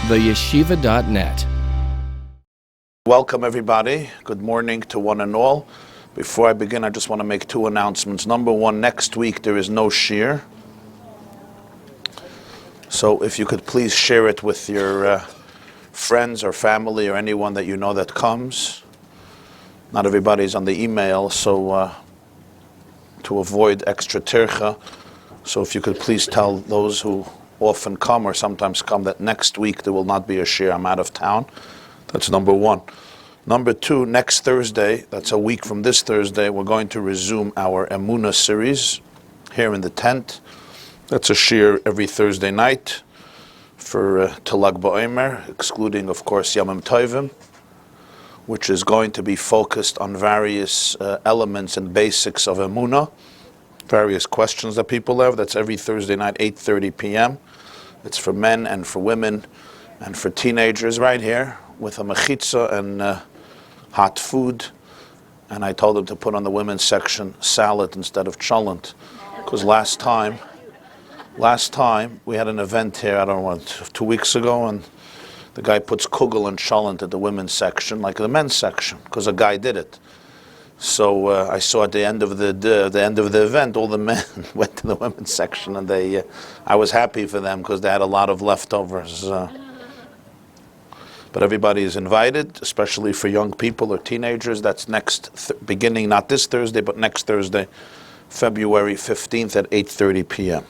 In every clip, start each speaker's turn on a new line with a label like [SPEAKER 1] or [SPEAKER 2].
[SPEAKER 1] theyeshiva.net.
[SPEAKER 2] Welcome everybody. Good morning to one and all. Before I begin, I just want to make two announcements. Number one, next week there is no shir. So if you could please share it with your friends or family or anyone that you know that comes. Not everybody's on the email, so to avoid extra tircha. So if you could please tell those who often come or sometimes come that next week there will not be a shir. I'm out of town. That's number one. Number two, next Thursday, that's a week from this Thursday, we're going to resume our Emunah series here in the tent. That's a shir every Thursday night for Lag BaOmer, excluding, of course, Yamim Tovim, which is going to be focused on various elements and basics of Emunah, various questions that people have. That's every Thursday night, 8:30 p.m. It's for men and for women and for teenagers right here with a mechitza and hot food. And I told them to put on the women's section salad instead of cholent, because last time we had an event here, I don't know what, 2 weeks ago, and the guy puts kugel and cholent at the women's section like the men's section, because a guy did it. So I saw at the end of the event, all the men went to the women's section, and I was happy for them because they had a lot of leftovers. But everybody is invited, especially for young people or teenagers. That's beginning not this Thursday, but next Thursday, February 15th at 8:30 p.m.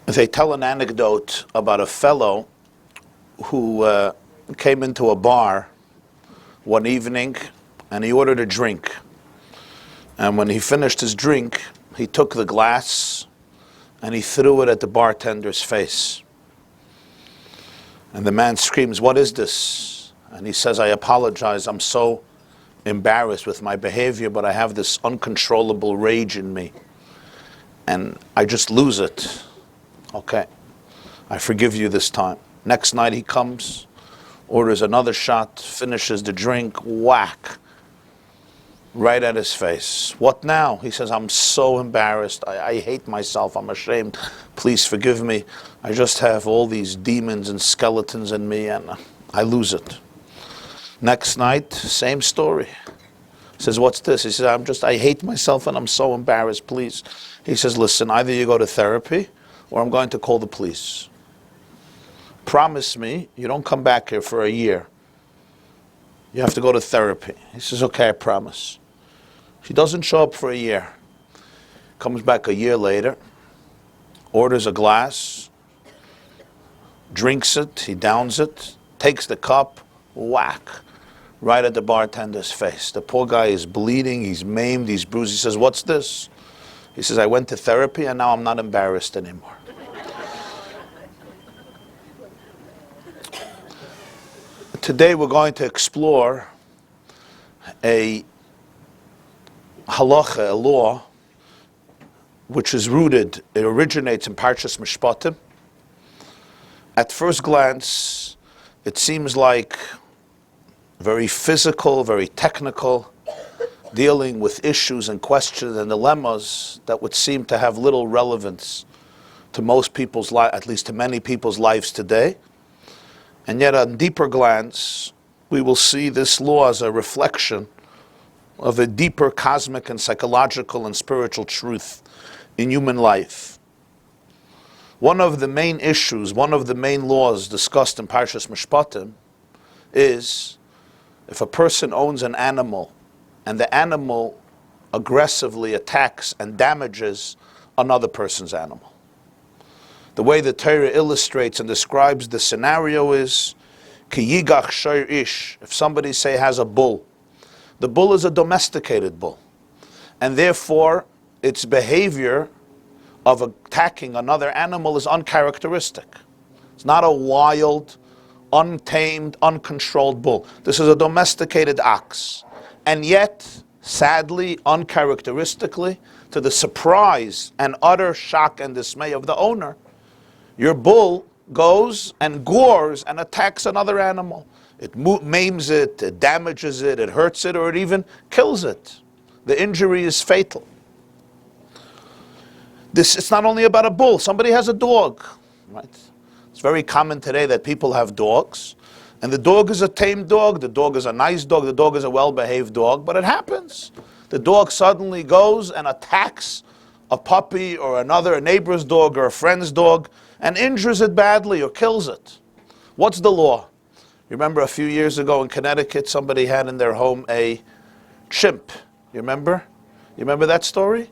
[SPEAKER 2] They tell an anecdote about a fellow who came into a bar one evening and he ordered a drink. And when he finished his drink, he took the glass and he threw it at the bartender's face. And the man screams, "What is this?" And he says, "I apologize, I'm so embarrassed with my behavior, but I have this uncontrollable rage in me. And I just lose it. Okay, I forgive you this time." Next night he comes, orders another shot, finishes the drink, whack, right at his face. "What now?" He says, "I'm so embarrassed. I hate myself. I'm ashamed. Please forgive me. I just have all these demons and skeletons in me and I lose it." Next night, same story. He says, "What's this?" He says, I hate myself and I'm so embarrassed, please." He says, "Listen, either you go to therapy or I'm going to call the police. Promise me you don't come back here for a year. You have to go to therapy." He says, "Okay, I promise." He doesn't show up for a year. Comes back a year later, orders a glass, drinks it, he downs it, takes the cup, whack, right at the bartender's face. The poor guy is bleeding, he's maimed, he's bruised. He says, "What's this?" He says, "I went to therapy and now I'm not embarrassed anymore." Today we're going to explore a halacha, a law, which is rooted, it originates in Parshas Mishpatim. At first glance, it seems like very physical, very technical, dealing with issues and questions and dilemmas that would seem to have little relevance to most people's lives, at least to many people's lives today. And yet on deeper glance, we will see this law as a reflection of a deeper cosmic and psychological and spiritual truth in human life. One of the main issues, one of the main laws discussed in Parshas Mishpatim is if a person owns an animal and the animal aggressively attacks and damages another person's animal. The way the Torah illustrates and describes the scenario is, ki yigach shor ish, if somebody, say, has a bull. The bull is a domesticated bull, and therefore its behavior of attacking another animal is uncharacteristic. It's not a wild, untamed, uncontrolled bull. This is a domesticated ox. And yet, sadly, uncharacteristically, to the surprise and utter shock and dismay of the owner, your bull goes and gores and attacks another animal. It maims it, it damages it, it hurts it, or it even kills it. The injury is fatal. It's not only about a bull. Somebody has a dog, right? It's very common today that people have dogs, and the dog is a tame dog, the dog is a nice dog, the dog is a well-behaved dog, but it happens. The dog suddenly goes and attacks a puppy or a neighbor's dog or a friend's dog and injures it badly or kills it. What's the law? You remember a few years ago in Connecticut, somebody had in their home a chimp. You remember? You remember that story?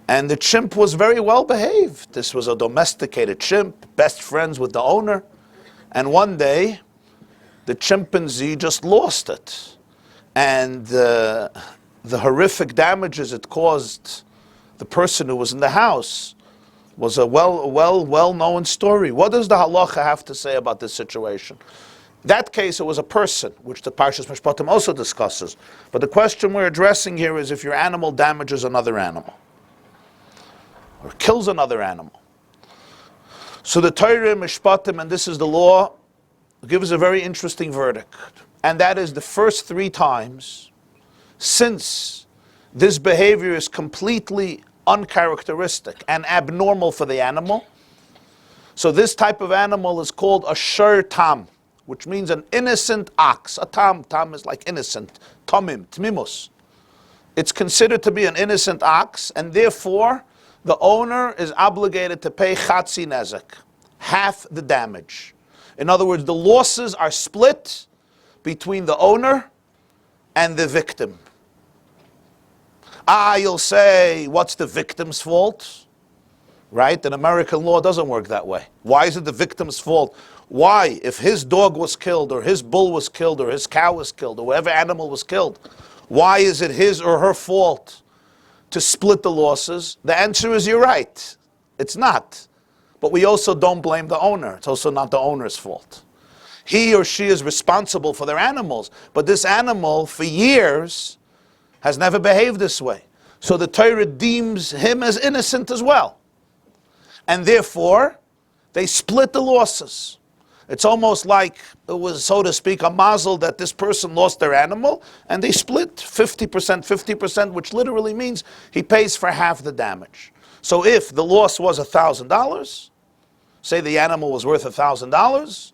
[SPEAKER 2] And the chimp was very well behaved. This was a domesticated chimp, best friends with the owner. And one day, the chimpanzee just lost it. And the horrific damages it caused the person who was in the house was a well-known story. What does the halacha have to say about this situation? In that case, it was a person, which the Parshas Mishpatim also discusses. But the question we're addressing here is if your animal damages another animal or kills another animal. So the Torah, Mishpatim, and this is the law, gives a very interesting verdict. And that is the first 3 times, since this behavior is completely uncharacteristic and abnormal for the animal, so this type of animal is called a shur tam, which means an innocent ox. A tam is like innocent, tamim, tmimus. It's considered to be an innocent ox, and therefore the owner is obligated to pay chatzi nezek, half the damage. In other words, the losses are split between the owner and the victim. You'll say, what's the victim's fault? Right? In American law, it doesn't work that way. Why is it the victim's fault? Why, if his dog was killed, or his bull was killed, or his cow was killed, or whatever animal was killed, why is it his or her fault to split the losses? The answer is you're right. It's not. But we also don't blame the owner. It's also not the owner's fault. He or she is responsible for their animals, but this animal, for years, has never behaved this way. So the Torah deems him as innocent as well. And therefore, they split the losses. It's almost like it was, so to speak, a mazel that this person lost their animal, and they split 50%, which literally means he pays for half the damage. So if the loss was $1,000, say the animal was worth $1,000,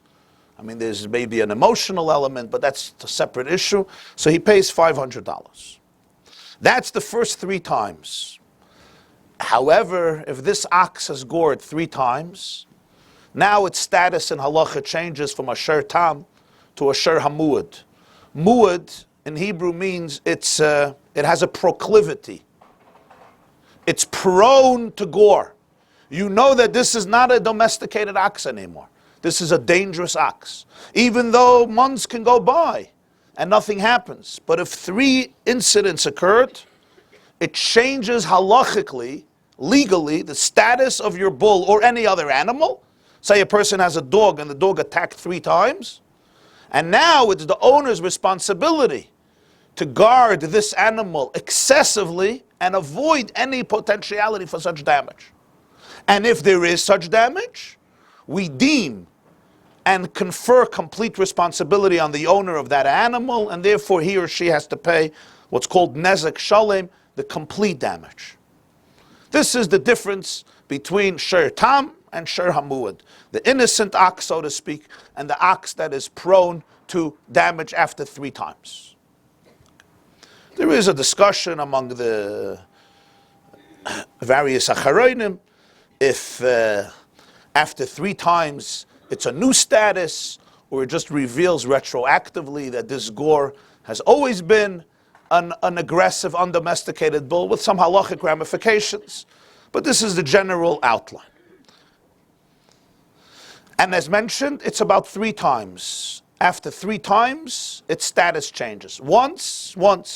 [SPEAKER 2] I mean, there's maybe an emotional element, but that's a separate issue. So he pays $500. That's the first 3 times. However, if this ox has gored 3 times, now its status in halacha changes from a shur tam to a shur hamuad. Muad in Hebrew means it has a proclivity. It's prone to gore. You know that this is not a domesticated ox anymore. This is a dangerous ox. Even though months can go by and nothing happens. But if 3 incidents occurred, it changes halachically, legally, the status of your bull or any other animal. Say a person has a dog and the dog attacked 3 times. And now it's the owner's responsibility to guard this animal excessively and avoid any potentiality for such damage. And if there is such damage, we deem and confer complete responsibility on the owner of that animal, and therefore he or she has to pay what's called nezek shalem, the complete damage. This is the difference between shur tam and shur hamuad, the innocent ox, so to speak, and the ox that is prone to damage after 3 times. There is a discussion among the various acharonim if after 3 times it's a new status, or it just reveals retroactively that this gore has always been an aggressive, undomesticated bull with some halachic ramifications. But this is the general outline. And as mentioned, it's about 3 times. After 3 times, its status changes. Once,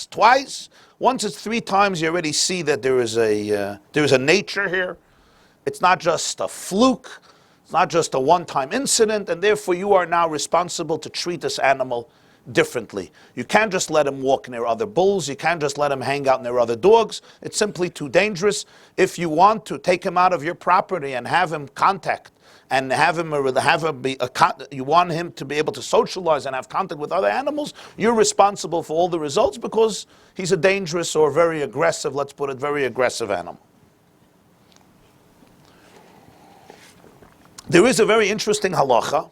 [SPEAKER 2] twice. Once it's 3 times, you already see that there is a nature here. It's not just a fluke. It's not just a one-time incident, and therefore you are now responsible to treat this animal differently. You can't just let him walk near other bulls. You can't just let him hang out near other dogs. It's simply too dangerous. If you want to take him out of your property and have him contact and you want him to be able to socialize and have contact with other animals, you're responsible for all the results because he's a dangerous or very aggressive, let's put it, very aggressive animal. There is a very interesting halacha.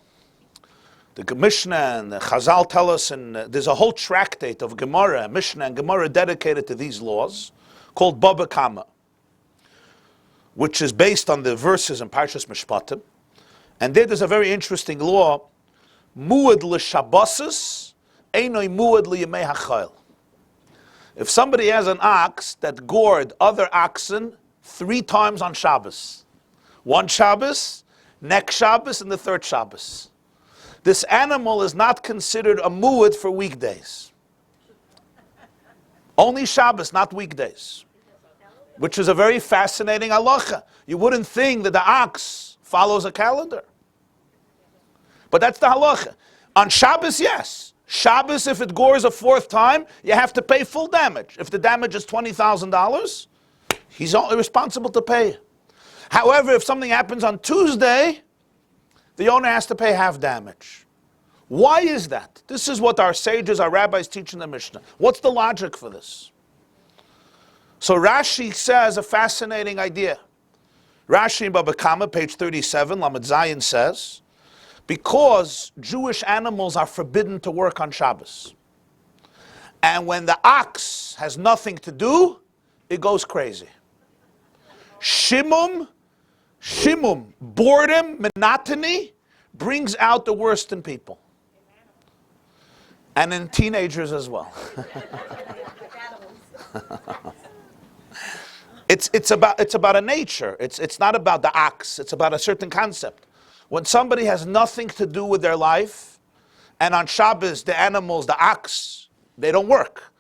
[SPEAKER 2] The Mishnah and the Chazal tell us, and there's a whole tractate of Gemara, Mishnah and Gemara dedicated to these laws, called Baba Kama, which is based on the verses in Parshas Mishpatim. And there's a very interesting law, Muad l'Shabbosis, Einoi Muad l'Yemei HaChayil. If somebody has an ox that gored other oxen 3 times on Shabbos, one Shabbos, next Shabbos, and the third Shabbos, this animal is not considered a muad for weekdays. Only Shabbos, not weekdays. Which is a very fascinating halacha. You wouldn't think that the ox follows a calendar. But that's the halacha. On Shabbos, yes. Shabbos, if it gores a 4th time, you have to pay full damage. If the damage is $20,000, he's responsible to pay. However, if something happens on Tuesday, the owner has to pay half damage. Why is that? This is what our sages, our rabbis teach in the Mishnah. What's the logic for this? So Rashi says a fascinating idea. Rashi in Baba Kama, page 37, Lamed Zayin says, because Jewish animals are forbidden to work on Shabbos. And when the ox has nothing to do, it goes crazy. Shimum, boredom, monotony, brings out the worst in people. And in teenagers as well. It's about a nature. It's not about the ox. It's about a certain concept. When somebody has nothing to do with their life, and on Shabbos, the animals, the ox, they don't work.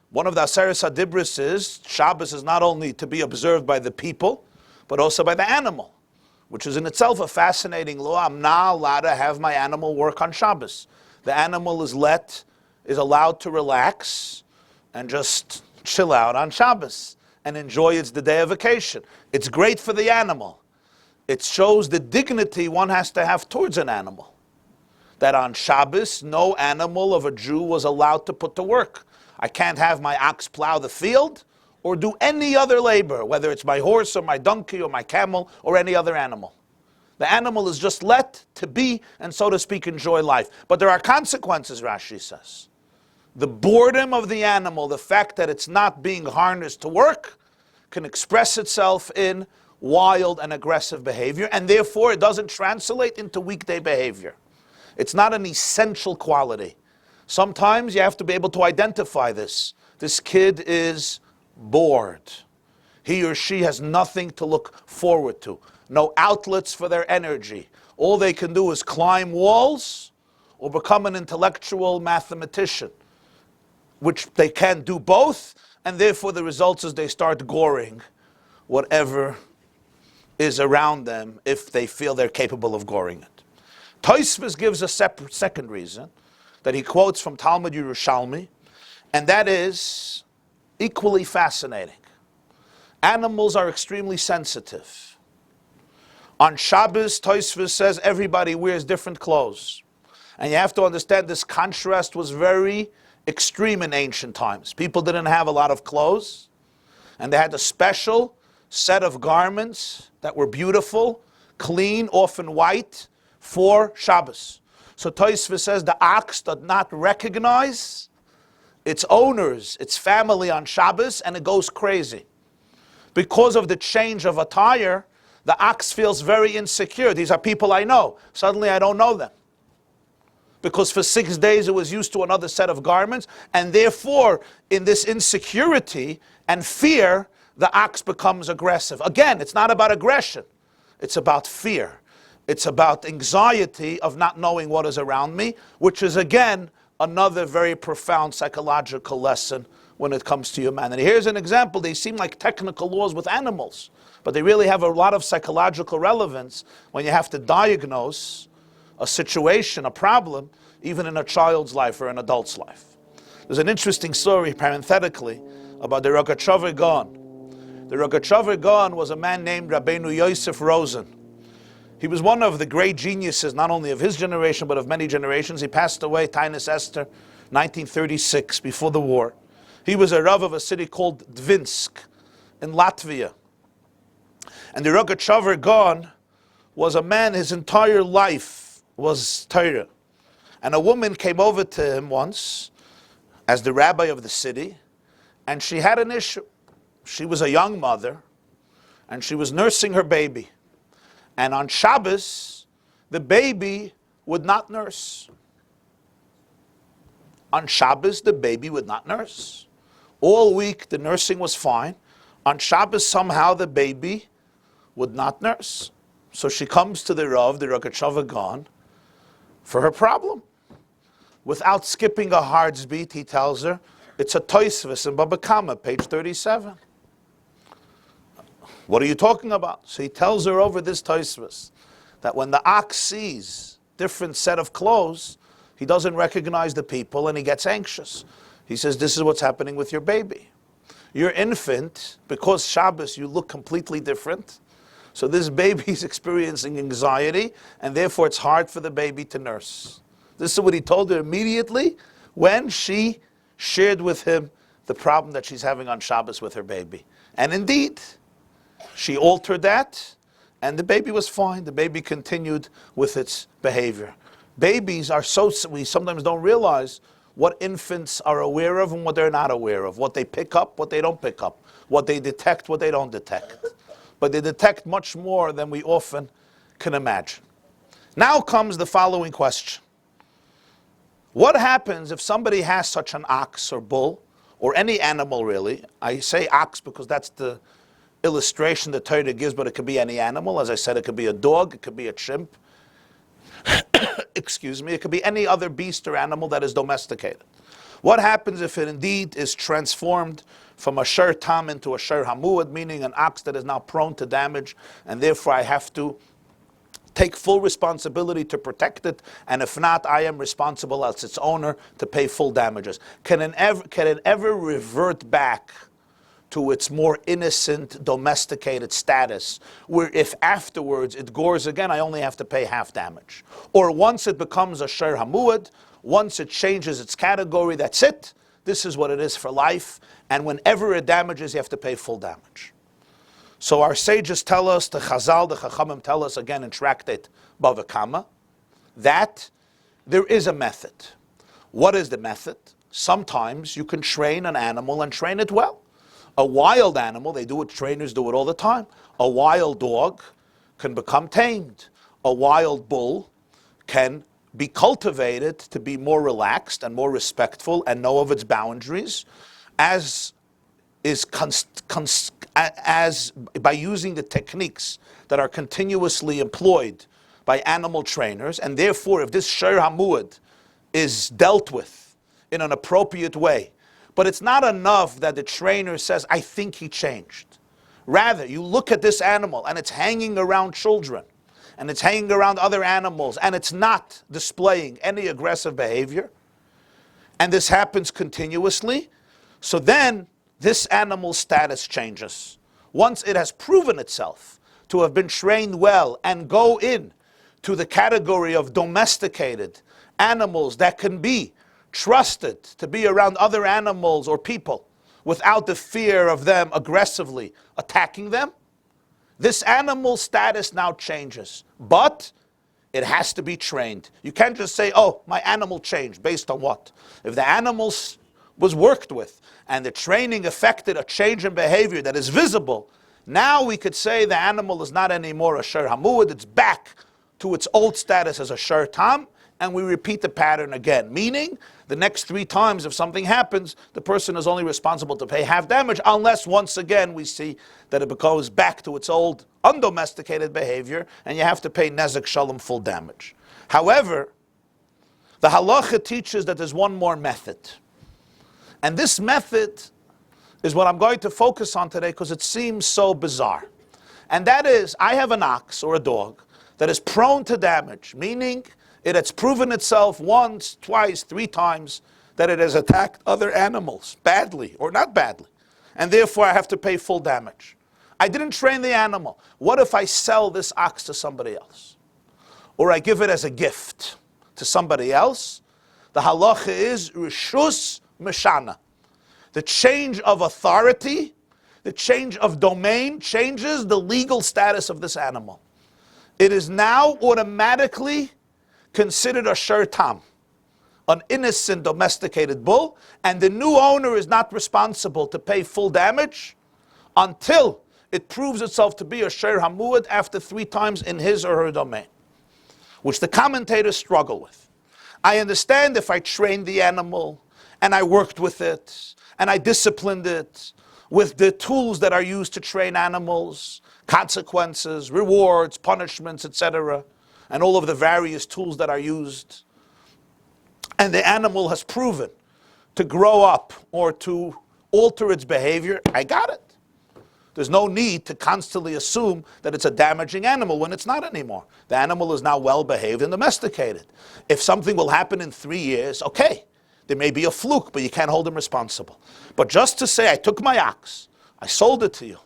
[SPEAKER 2] One of the Aseres HaDibros is, Shabbos is not only to be observed by the people, but also by the animal, which is in itself a fascinating law. I'm not allowed to have my animal work on Shabbos. The animal is allowed to relax and just chill out on Shabbos and enjoy the day of vacation. It's great for the animal. It shows the dignity one has to have towards an animal. That on Shabbos, no animal of a Jew was allowed to put to work. I can't have my ox plow the field or do any other labor, whether it's my horse or my donkey or my camel or any other animal. The animal is just let to be and, so to speak, enjoy life. But there are consequences, Rashi says. The boredom of the animal, the fact that it's not being harnessed to work, can express itself in wild and aggressive behavior, and therefore it doesn't translate into weekday behavior. It's not an essential quality. Sometimes you have to be able to identify this. This kid is bored. He or she has nothing to look forward to. No outlets for their energy. All they can do is climb walls or become an intellectual mathematician, which they can't do both, and therefore the result is they start goring whatever is around them if they feel they're capable of goring it. Tosfos gives a second reason that he quotes from Talmud Yerushalmi, and that is equally fascinating. Animals are extremely sensitive. On Shabbos, Tosfos says everybody wears different clothes. And you have to understand this contrast was very extreme in ancient times. People didn't have a lot of clothes, and they had a special set of garments that were beautiful, clean, often white, for Shabbos. So Tosfos says the ox does not recognize its owners, its family on Shabbos, and it goes crazy. Because of the change of attire, the ox feels very insecure. These are people I know. Suddenly I don't know them. Because for 6 days it was used to another set of garments, and therefore, in this insecurity and fear, the ox becomes aggressive. Again, it's not about aggression. It's about fear. It's about anxiety of not knowing what is around me, which is, again, another very profound psychological lesson when it comes to humanity. Here's an example. They seem like technical laws with animals, but they really have a lot of psychological relevance when you have to diagnose a situation, a problem, even in a child's life or an adult's life. There's an interesting story, parenthetically, about the Rogatchover Gaon. The Rogatchover Gaon was a man named Rabbeinu Yosef Rosen. He was one of the great geniuses, not only of his generation, but of many generations. He passed away, Tainus Esther, 1936, before the war. He was a Rav of a city called Dvinsk in Latvia. And the Rogatchover Gaon was a man, his entire life was Torah. And a woman came over to him once as the rabbi of the city, and she had an issue. She was a young mother, and she was nursing her baby. And on Shabbos, the baby would not nurse. On Shabbos, the baby would not nurse. All week, the nursing was fine. On Shabbos, somehow the baby would not nurse. So she comes to the Rav, the Rogatchover Gaon, for her problem. Without skipping a heartbeat, he tells her, it's a Tosfos in Baba Kama, page 37. What are you talking about? So he tells her over this Tosfos that when the ox sees different set of clothes, he doesn't recognize the people and he gets anxious. He says, this is what's happening with your baby. Your infant, because Shabbos, you look completely different. So this baby is experiencing anxiety, and therefore it's hard for the baby to nurse. This is what he told her immediately when she shared with him the problem that she's having on Shabbos with her baby. And indeed, she altered that, and the baby was fine. The baby continued with its behavior. Babies are we sometimes don't realize what infants are aware of and what they're not aware of, what they pick up, what they don't pick up, what they detect, what they don't detect. But they detect much more than we often can imagine. Now comes the following question. What happens if somebody has such an ox or bull, or any animal really? I say ox because that's the illustration the Torah gives, but it could be any animal. As I said, it could be a dog, it could be a chimp. Excuse me, it could be any other beast or animal that is domesticated. What happens if it indeed is transformed from a shur tam into a shur hamuad, meaning an ox that is now prone to damage, and therefore I have to take full responsibility to protect it, and if not, I am responsible as its owner to pay full damages. Can it ever revert back to its more innocent, domesticated status, where if afterwards it gores again, I only have to pay half damage? Or once it becomes a shur hamuad, once it changes its category, that's it. This is what it is for life, and whenever it damages, you have to pay full damage. So our sages tell us, the Chazal, the Chachamim tell us again in Tractate Bava Kama, that there is a method. What is the method? Sometimes you can train an animal and train it well. A wild animal, they do it, trainers do it all the time. A wild dog can become tamed. A wild bull can be cultivated to be more relaxed and more respectful and know of its boundaries, as by using the techniques that are continuously employed by animal trainers. And therefore, if this shur hamuad is dealt with in an appropriate way, but it's not enough that the trainer says, I think he changed. Rather, you look at this animal and it's hanging around children, and it's hanging around other animals, and it's not displaying any aggressive behavior, and this happens continuously, so then this animal's status changes. Once it has proven itself to have been trained well and go in to the category of domesticated animals that can be trusted to be around other animals or people without the fear of them aggressively attacking them, this animal's status now changes. But it has to be trained. You can't just say, oh, my animal changed. Based on what? If the animal was worked with and the training affected a change in behavior that is visible, now we could say the animal is not anymore a shur hamuad, it's back to its old status as a shur tam, and we repeat the pattern again. Meaning, the next 3 times if something happens, the person is only responsible to pay half damage, unless once again we see that it goes back to its old undomesticated behavior, and you have to pay nezek shalom full damage. However, the halacha teaches that there's one more method. And this method is what I'm going to focus on today because it seems so bizarre. And that is, I have an ox or a dog that is prone to damage, meaning it has proven itself once, twice, 3 times that it has attacked other animals badly or not badly. And therefore I have to pay full damage. I didn't train the animal. What if I sell this ox to somebody else? Or I give it as a gift to somebody else? The halacha is rishus meshana. The change of authority, the change of domain changes the legal status of this animal. it is now automatically considered a sher tam, an innocent domesticated bull, and the new owner is not responsible to pay full damage until it proves itself to be a sher hamuad after 3 times in his or her domain, which the commentators struggle with. I understand if I trained the animal and I worked with it and I disciplined it with the tools that are used to train animals, consequences, rewards, punishments, etc., and all of the various tools that are used, and the animal has proven to grow up or to alter its behavior, I got it. There's no need to constantly assume that it's a damaging animal when it's not anymore. The animal is now well behaved and domesticated. If something will happen in 3 years, okay, there may be a fluke, but you can't hold him responsible. But just to say, I took my ox, I sold it to you,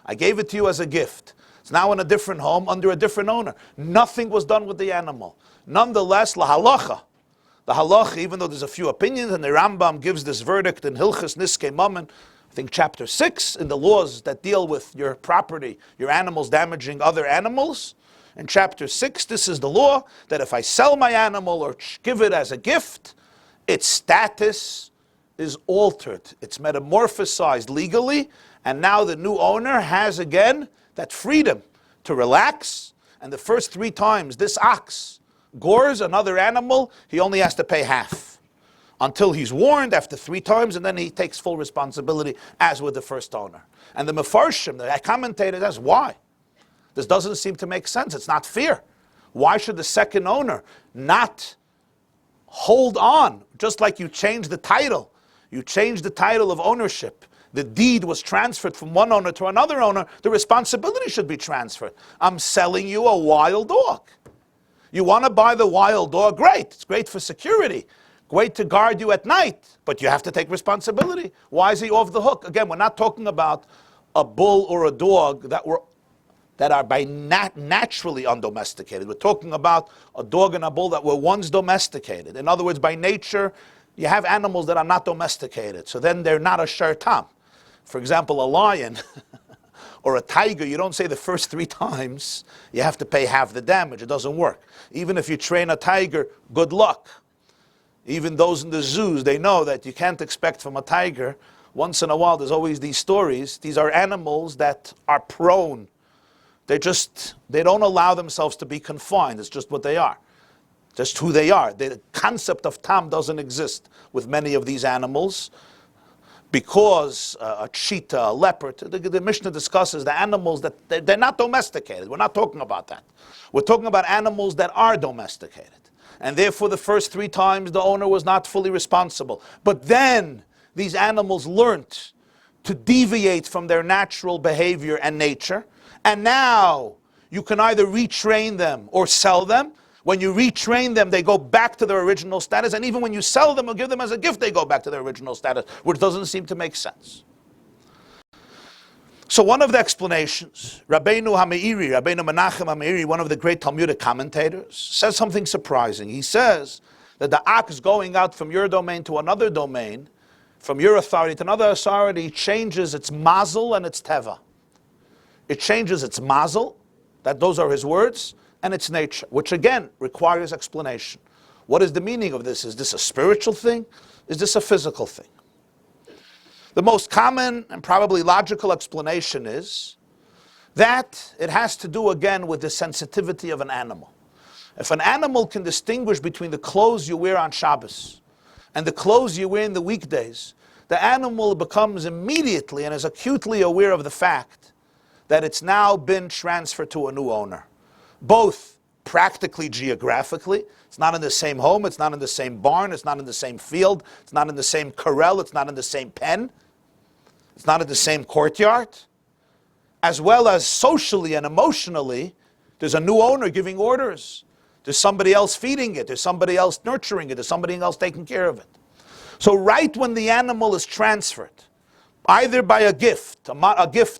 [SPEAKER 2] I gave it to you as a gift, it's now in a different home under a different owner. Nothing was done with the animal. Nonetheless, la halacha, the halacha, even though there's a few opinions, and the Rambam gives this verdict in Hilchas Niskei Mammon, I think chapter 6, in the laws that deal with your property, your animals damaging other animals. In chapter 6, this is the law, that if I sell my animal or give it as a gift, its status is altered. It's metamorphosized legally, and now the new owner has again that freedom to relax, and the first 3 times this ox gores another animal, he only has to pay half, until he's warned after 3 times, and then he takes full responsibility as with the first owner. And the Mefarshim, the commentator, asks, why? This doesn't seem to make sense. It's not fair. Why should the second owner not hold on? Just like you change the title. You change the title of ownership. The deed was transferred from one owner to another owner. The responsibility should be transferred. I'm selling you a wild dog. You want to buy the wild dog? Great. It's great for security. Great to guard you at night. But you have to take responsibility. Why is he off the hook? Again, we're not talking about a bull or a dog that are by naturally undomesticated. We're talking about a dog and a bull that were once domesticated. In other words, by nature, you have animals that are not domesticated. So then they're not a sher tam. For example, a lion or a tiger, you don't say the first 3 times you have to pay half the damage. It doesn't work. Even if you train a tiger, good luck. Even those in the zoos, they know that you can't expect from a tiger. Once in a while, there's always these stories. These are animals that are prone. They don't allow themselves to be confined. It's just what they are. Just who they are. The concept of tam doesn't exist with many of these animals, because a cheetah, a leopard, the Mishnah discusses the animals that they're not domesticated. We're not talking about that. We're talking about animals that are domesticated. And therefore the first 3 times the owner was not fully responsible. But then these animals learned to deviate from their natural behavior and nature. And now you can either retrain them or sell them. When you retrain them, they go back to their original status. And even when you sell them or give them as a gift, they go back to their original status, which doesn't seem to make sense. So one of the explanations, Rabbeinu Menachem HaMeiri, one of the great Talmudic commentators, says something surprising. He says that the ox going out from your domain to another domain, from your authority to another authority, changes its mazel and its teva. It changes its mazel, those are his words, and its nature, which again requires explanation. What is the meaning of this? Is this a spiritual thing? Is this a physical thing? The most common and probably logical explanation is that it has to do again with the sensitivity of an animal. If an animal can distinguish between the clothes you wear on Shabbos and the clothes you wear in the weekdays, the animal becomes immediately and is acutely aware of the fact that it's now been transferred to a new owner. Both practically geographically, it's not in the same home, it's not in the same barn, it's not in the same field, it's not in the same corral, it's not in the same pen, it's not in the same courtyard. As well as socially and emotionally, there's a new owner giving orders. There's somebody else feeding it, there's somebody else nurturing it, there's somebody else taking care of it. So right when the animal is transferred, either by a gift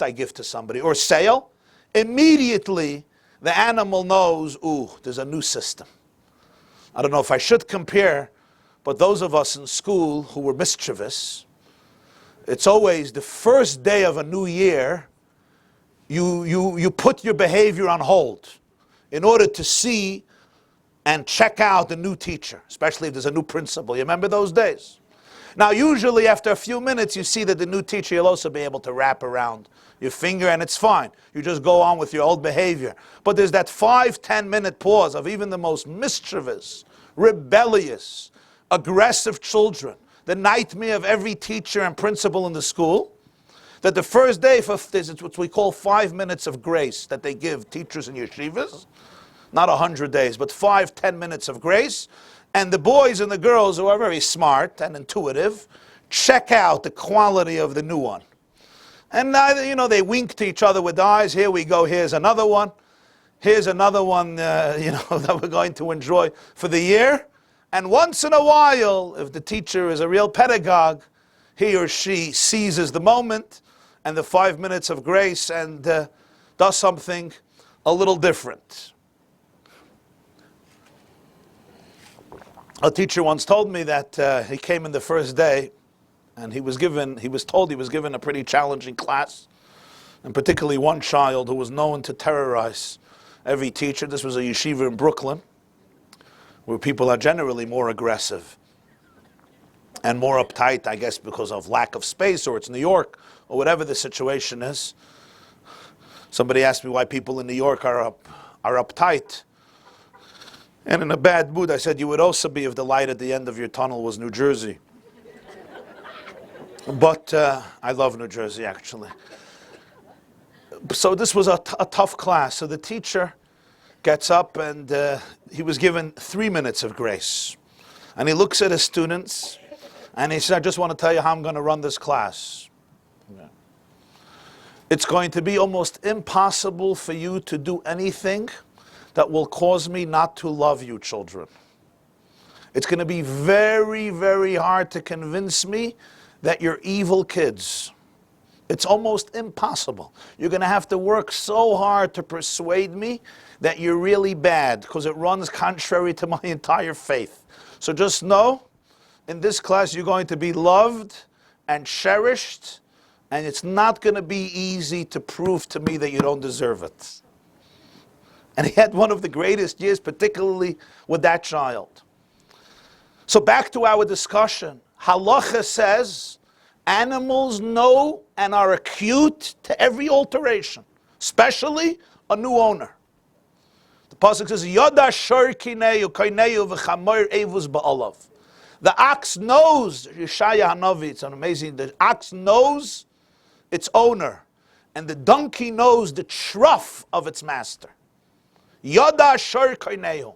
[SPEAKER 2] I give to somebody, or sale, immediately the animal knows, ooh, there's a new system. I don't know if I should compare, but those of us in school who were mischievous, it's always the first day of a new year, you put your behavior on hold. in order to see and check out the new teacher, especially if there's a new principal. You remember those days? Now, usually after a few minutes, you see that the new teacher, you'll also be able to wrap around your finger, and it's fine. You just go on with your old behavior. But there's that 5-10 minute pause of even the most mischievous, rebellious, aggressive children, the nightmare of every teacher and principal in the school, that the first day, there's what we call 5 minutes of grace that they give teachers in yeshivas. Not 100 days, but 5-10 minutes of grace. And the boys and the girls who are very smart and intuitive check out the quality of the new one. And they wink to each other with eyes. Here we go, here's another one. Here's another one, that we're going to enjoy for the year. And once in a while, if the teacher is a real pedagogue, he or she seizes the moment and the 5 minutes of grace and does something a little different. A teacher once told me that he came in the first day and he was told he was given a pretty challenging class, and particularly one child who was known to terrorize every teacher. This was a yeshiva in Brooklyn, where people are generally more aggressive and more uptight, I guess because of lack of space, or it's New York, or whatever the situation is. Somebody asked me why people in New York are uptight and in a bad mood. I said, you would also be if the light at the end of your tunnel was New Jersey. But I love New Jersey, actually. So this was a tough class. So the teacher gets up and he was given 3 minutes of grace. And he looks at his students and he said, I just want to tell you how I'm going to run this class. Yeah. It's going to be almost impossible for you to do anything that will cause me not to love you, children. It's going to be very, very hard to convince me that you're evil kids. It's almost impossible. You're going to have to work so hard to persuade me that you're really bad, because it runs contrary to my entire faith. So just know, in this class you're going to be loved and cherished, and it's not going to be easy to prove to me that you don't deserve it. And he had one of the greatest years, particularly with that child. So back to our discussion. Halacha says animals know and are acute to every alteration, especially a new owner. The pasuk says, Yoda shor kineu koineu v'chamor evus ba'olav. The ox knows, Yeshaya Hanavi, it's amazing, the ox knows its owner, and the donkey knows the trough of its master. Yoda shor koineu.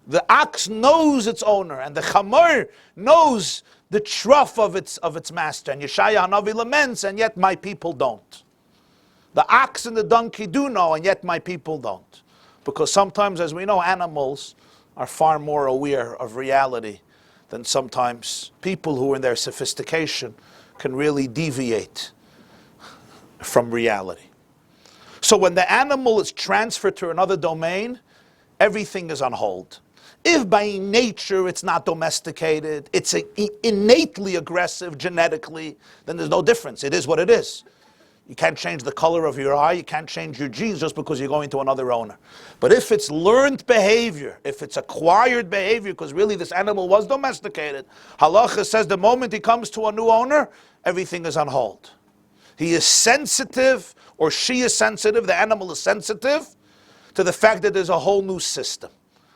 [SPEAKER 2] The ox knows its owner, and the chamor knows the trough of its master. And Yeshaya Hanavi laments, and yet my people don't. The ox and the donkey do know, and yet my people don't. Because sometimes, as we know, animals are far more aware of reality than sometimes people who in their sophistication can really deviate from reality. So when the animal is transferred to another domain, everything is on hold. If by nature it's not domesticated, it's innately aggressive genetically, then there's no difference. It is what it is. You can't change the color of your eye, you can't change your genes just because you're going to another owner. But if it's learned behavior, if it's acquired behavior, because really this animal was domesticated, halacha says the moment he comes to a new owner, everything is on hold. He is sensitive, or she is sensitive, the animal is sensitive to the fact that there's a whole new system.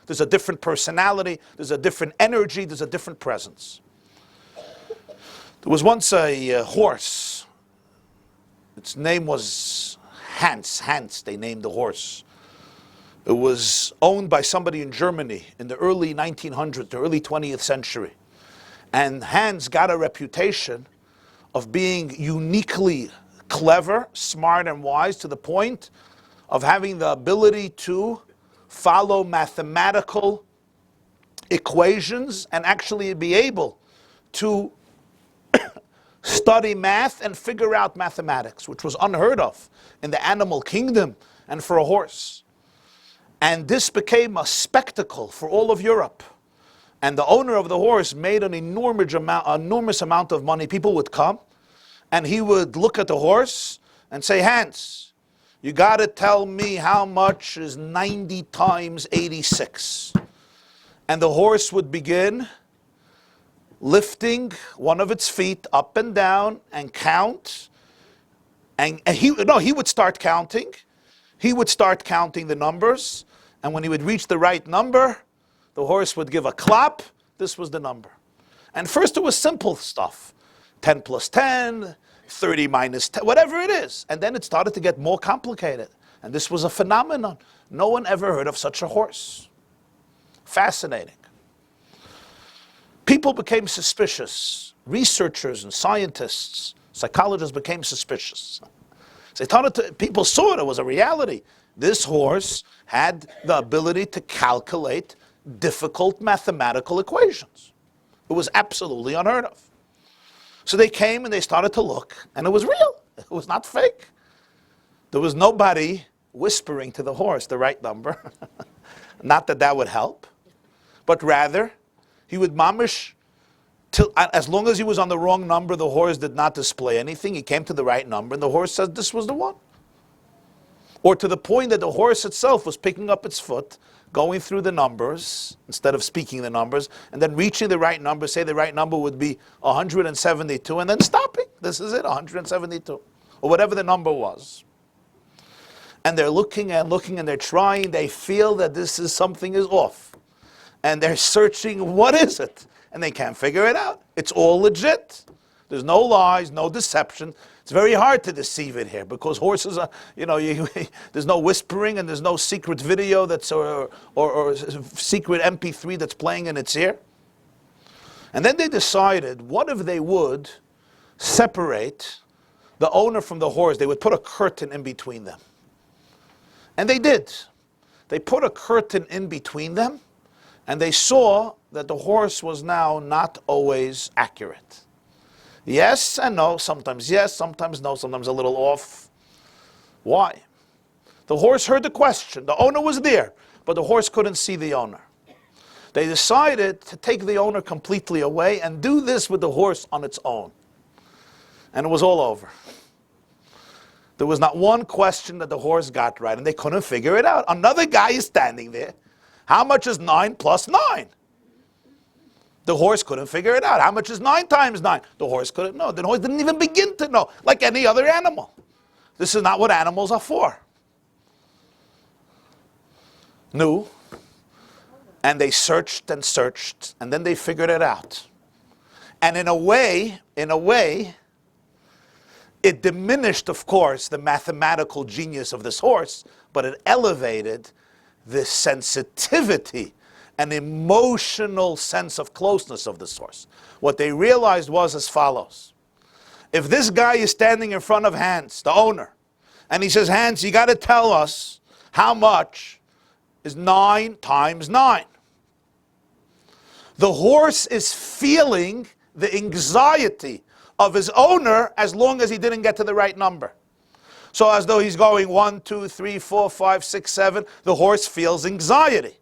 [SPEAKER 2] There's a different personality, there's a different energy, there's a different presence. There was once a horse. Its name was Hans. Hans, they named the horse. It was owned by somebody in Germany in the early 1900s, the early 20th century. And Hans got a reputation of being uniquely clever, smart, and wise, to the point of having the ability to follow mathematical equations and actually be able to study math and figure out mathematics, which was unheard of in the animal kingdom and for a horse. And this became a spectacle for all of Europe. And the owner of the horse made an enormous amount of money. People would come and he would look at the horse and say, Hans, you got to tell me how much is 90 times 86. And the horse would begin lifting one of its feet up and down and count. And he would start counting. He would start counting the numbers. And when he would reach the right number, the horse would give a clap. This was the number. And first it was simple stuff. 10 plus 10, 30 minus 10, whatever it is. And then it started to get more complicated. And this was a phenomenon. No one ever heard of such a horse. Fascinating. People became suspicious. Researchers and scientists, psychologists became suspicious. People saw it was a reality. This horse had the ability to calculate difficult mathematical equations. It was absolutely unheard of. So they came and they started to look, and it was real. It was not fake. There was nobody whispering to the horse the right number. Not that that would help, but rather he would mamish, as long as he was on the wrong number, the horse did not display anything. He came to the right number, and the horse said this was the one. Or to the point that the horse itself was picking up its foot, going through the numbers, instead of speaking the numbers, and then reaching the right number, say the right number would be 172, and then stopping. This is it, 172, or whatever the number was. And they're looking and looking, and they're trying, they feel that something is off. And they're searching, what is it? And they can't figure it out. It's all legit. There's no lies, no deception. It's very hard to deceive it here because horses are, there's no whispering and there's no secret video or secret MP3 that's playing in its ear. And then they decided, what if they would separate the owner from the horse? They would put a curtain in between them. And they did. They put a curtain in between them, and they saw that the horse was now not always accurate. Yes and no, sometimes yes, sometimes no, sometimes a little off. Why? The horse heard the question. The owner was there, but the horse couldn't see the owner. They decided to take the owner completely away and do this with the horse on its own. And it was all over. There was not one question that the horse got right, and they couldn't figure it out. Another guy is standing there. How much is 9 plus 9? The horse couldn't figure it out. How much is 9 times 9? The horse couldn't know. The horse didn't even begin to know, like any other animal. This is not what animals are for. Knew, and they searched and searched, and then they figured it out. And in a way, it diminished, of course, the mathematical genius of this horse, but it elevated the sensitivity and emotional sense of closeness of this horse. What they realized was as follows. If this guy is standing in front of Hans, the owner, and he says, Hans, you got to tell us how much is 9 times 9. The horse is feeling the anxiety of his owner as long as he didn't get to the right number. So as though he's going 1, 2, 3, 4, 5, 6, 7, the horse feels anxiety.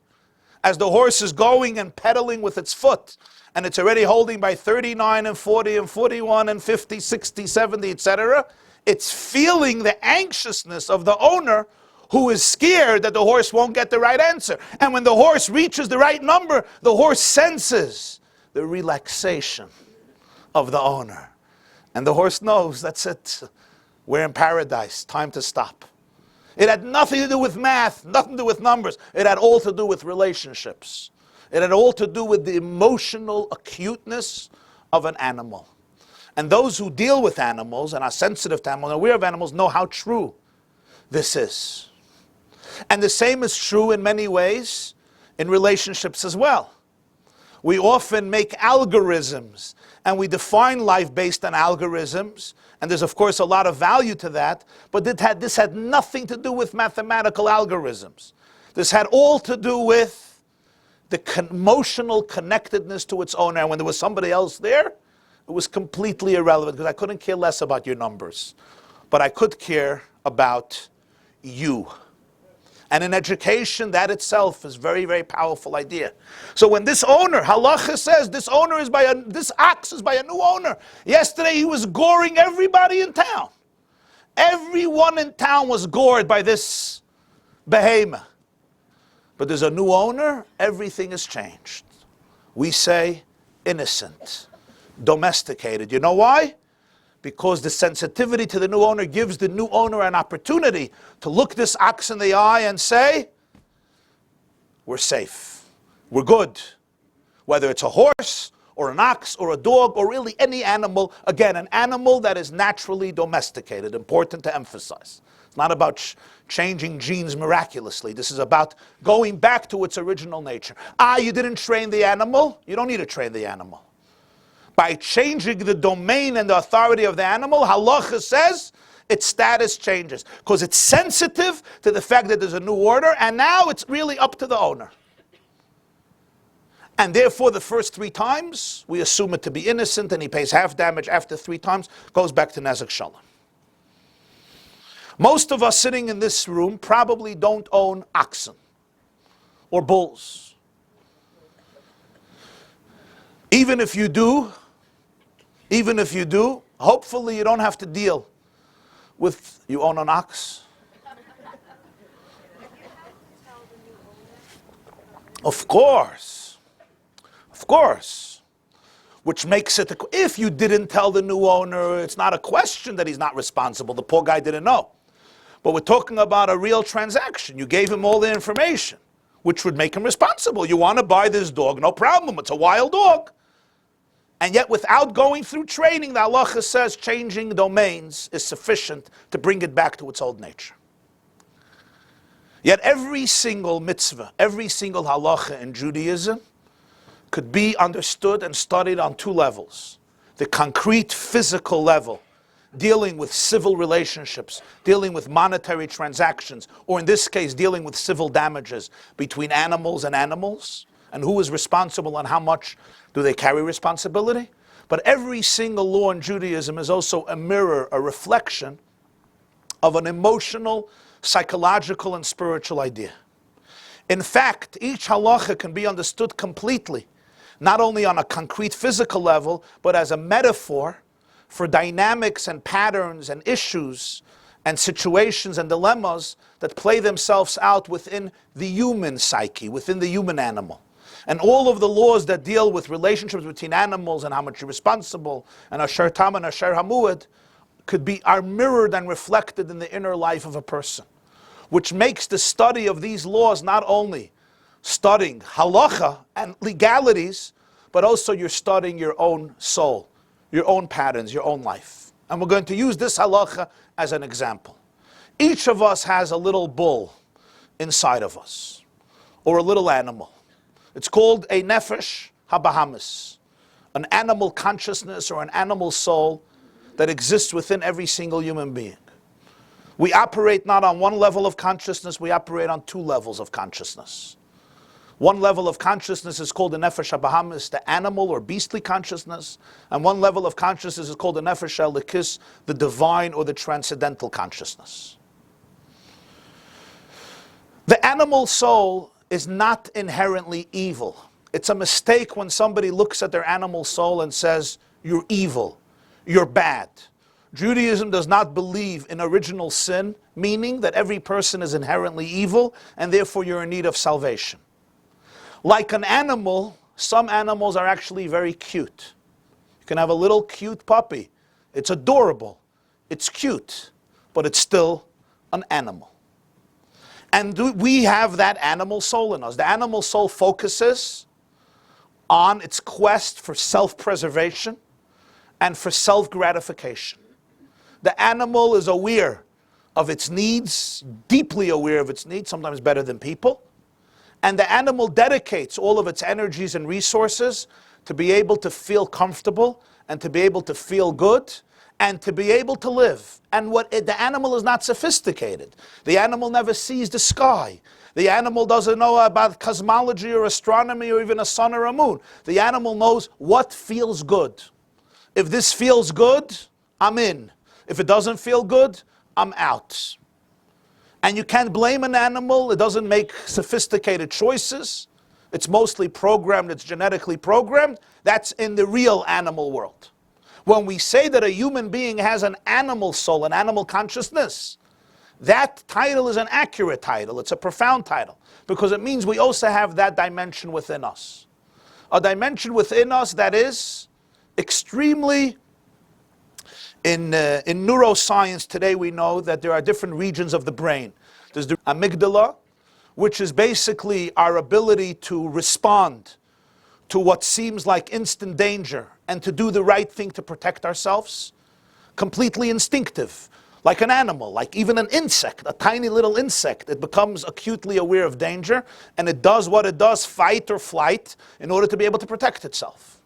[SPEAKER 2] As the horse is going and pedaling with its foot, and it's already holding by 39 and 40 and 41 and 50, 60, 70, etc., it's feeling the anxiousness of the owner who is scared that the horse won't get the right answer. And when the horse reaches the right number, the horse senses the relaxation of the owner. And the horse knows, that's it. We're in paradise, time to stop. It had nothing to do with math, nothing to do with numbers. It had all to do with relationships. It had all to do with the emotional acuteness of an animal. And those who deal with animals and are sensitive to animals and aware of animals know how true this is. And the same is true in many ways in relationships as well. We often make algorithms, and we define life based on algorithms, and there's of course a lot of value to that, but this had nothing to do with mathematical algorithms. This had all to do with the emotional connectedness to its owner, and when there was somebody else there, it was completely irrelevant, because I couldn't care less about your numbers, but I could care about you. And in education, that itself is a very, very powerful idea. So when this owner, halacha says, this ox is by a new owner. Yesterday he was goring everybody in town. Everyone in town was gored by this behemoth. But there's a new owner, everything has changed. We say innocent, domesticated. You know why? Because the sensitivity to the new owner gives the new owner an opportunity to look this ox in the eye and say, we're safe, we're good. Whether it's a horse or an ox or a dog or really any animal, again, an animal that is naturally domesticated, important to emphasize. It's not about changing genes miraculously. This is about going back to its original nature. You didn't train the animal? You don't need to train the animal. By changing the domain and the authority of the animal, halacha says its status changes. Because it's sensitive to the fact that there's a new order, and now it's really up to the owner. And therefore, the first 3 times, we assume it to be innocent, and he pays half damage. After 3 times, goes back to Nezek Shalom. Most of us sitting in this room probably don't own oxen or bulls. Even if you do, hopefully you don't have to deal with, you own an ox? Of course. Which makes it, if you didn't tell the new owner, it's not a question that he's not responsible. The poor guy didn't know. But we're talking about a real transaction. You gave him all the information, which would make him responsible. You want to buy this dog, no problem. It's a wild dog. And yet, without going through training, the halacha says changing domains is sufficient to bring it back to its old nature. Yet every single mitzvah, every single halacha in Judaism could be understood and studied on 2 levels. The concrete physical level, dealing with civil relationships, dealing with monetary transactions, or in this case, dealing with civil damages between animals, and who is responsible and how much do they carry responsibility. But every single law in Judaism is also a mirror, a reflection of an emotional, psychological, and spiritual idea. In fact, each halacha can be understood completely, not only on a concrete physical level, but as a metaphor for dynamics and patterns and issues and situations and dilemmas that play themselves out within the human psyche, within the human animal. And all of the laws that deal with relationships between animals and how much you're responsible, and Asher Tam and Asher Hamuad, are mirrored and reflected in the inner life of a person. Which makes the study of these laws not only studying halacha and legalities, but also you're studying your own soul, your own patterns, your own life. And we're going to use this halacha as an example. Each of us has a little bull inside of us, or a little animal. It's called a nefesh habahamis, an animal consciousness or an animal soul that exists within every single human being. We operate not on one level of consciousness, we operate on 2 levels of consciousness. One level of consciousness is called the nefesh habahamis, the animal or beastly consciousness, and one level of consciousness is called the nefesh elikis, the divine or the transcendental consciousness. The animal soul is not inherently evil. It's a mistake when somebody looks at their animal soul and says, you're evil, you're bad. Judaism does not believe in original sin, meaning that every person is inherently evil and therefore you're in need of salvation. Like an animal, some animals are actually very cute. You can have a little cute puppy. It's adorable. It's cute, but it's still an animal. And we have that animal soul in us. The animal soul focuses on its quest for self-preservation and for self-gratification. The animal is aware of its needs, deeply aware of its needs, sometimes better than people. And the animal dedicates all of its energies and resources to be able to feel comfortable and to be able to feel good and to be able to live. And the animal is not sophisticated. The animal never sees the sky. The animal doesn't know about cosmology or astronomy or even a sun or a moon. The animal knows what feels good. If this feels good, I'm in. If it doesn't feel good, I'm out. And you can't blame an animal. It doesn't make sophisticated choices. It's mostly programmed, it's genetically programmed. That's in the real animal world. When we say that a human being has an animal soul, an animal consciousness, that title is an accurate title. It's a profound title because it means we also have that dimension within us. A dimension within us that is extremely, in neuroscience today we know that there are different regions of the brain. There's the amygdala, which is basically our ability to respond to what seems like instant danger and to do the right thing to protect ourselves. Completely instinctive. Like an animal, like even an insect, a tiny little insect, it becomes acutely aware of danger and it does what it does, fight or flight, in order to be able to protect itself.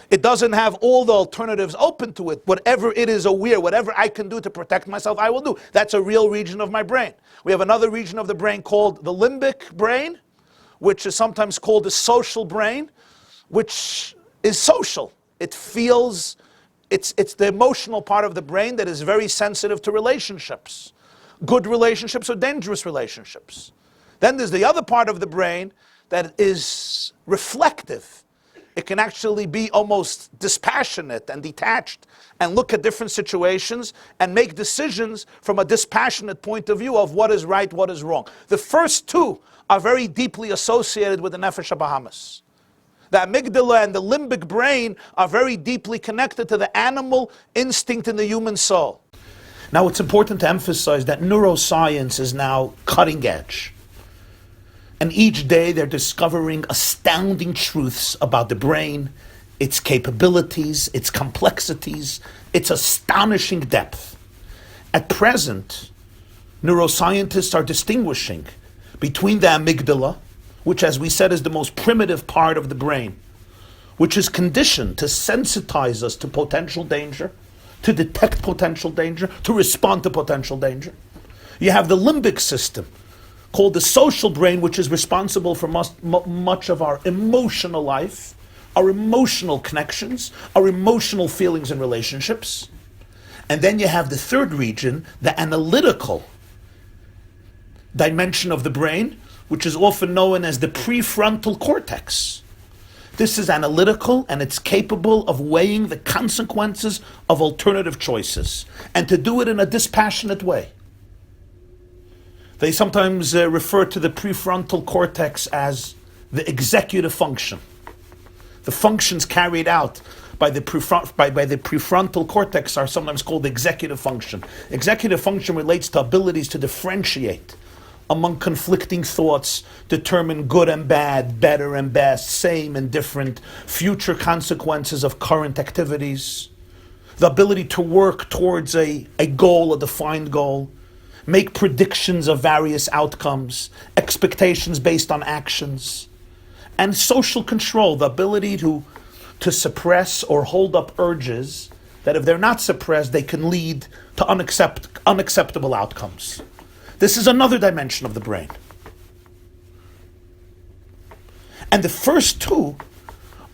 [SPEAKER 2] It doesn't have all the alternatives open to it. Whatever it is aware, whatever I can do to protect myself, I will do. That's a real region of my brain. We have another region of the brain called the limbic brain, which is sometimes called the social brain, which is social. It feels... It's the emotional part of the brain that is very sensitive to relationships. Good relationships or dangerous relationships. Then there's the other part of the brain that is reflective. It can actually be almost dispassionate and detached and look at different situations and make decisions from a dispassionate point of view of what is right, what is wrong. The first two are very deeply associated with the Nefesh HaBahamis. The amygdala and the limbic brain are very deeply connected to the animal instinct in the human soul. Now it's important to emphasize that neuroscience is now cutting edge. And each day they're discovering astounding truths about the brain, its capabilities, its complexities, its astonishing depth. At present, neuroscientists are distinguishing between the amygdala, which, as we said, is the most primitive part of the brain, which is conditioned to sensitize us to potential danger, to detect potential danger, to respond to potential danger. You have the limbic system, called the social brain, which is responsible for much of our emotional life, our emotional connections, our emotional feelings and relationships. And then you have the third region, the analytical dimension of the brain, which is often known as the prefrontal cortex. This is analytical and it's capable of weighing the consequences of alternative choices and to do it in a dispassionate way. They sometimes refer to the prefrontal cortex as the executive function. The functions carried out by the prefrontal cortex are sometimes called executive function. Executive function relates to abilities to differentiate among conflicting thoughts, determine good and bad, better and best, same and different, future consequences of current activities, the ability to work towards a goal, a defined goal, make predictions of various outcomes, expectations based on actions, and social control, the ability to suppress or hold up urges that if they're not suppressed, they can lead to unacceptable outcomes. This is another dimension of the brain. And the first two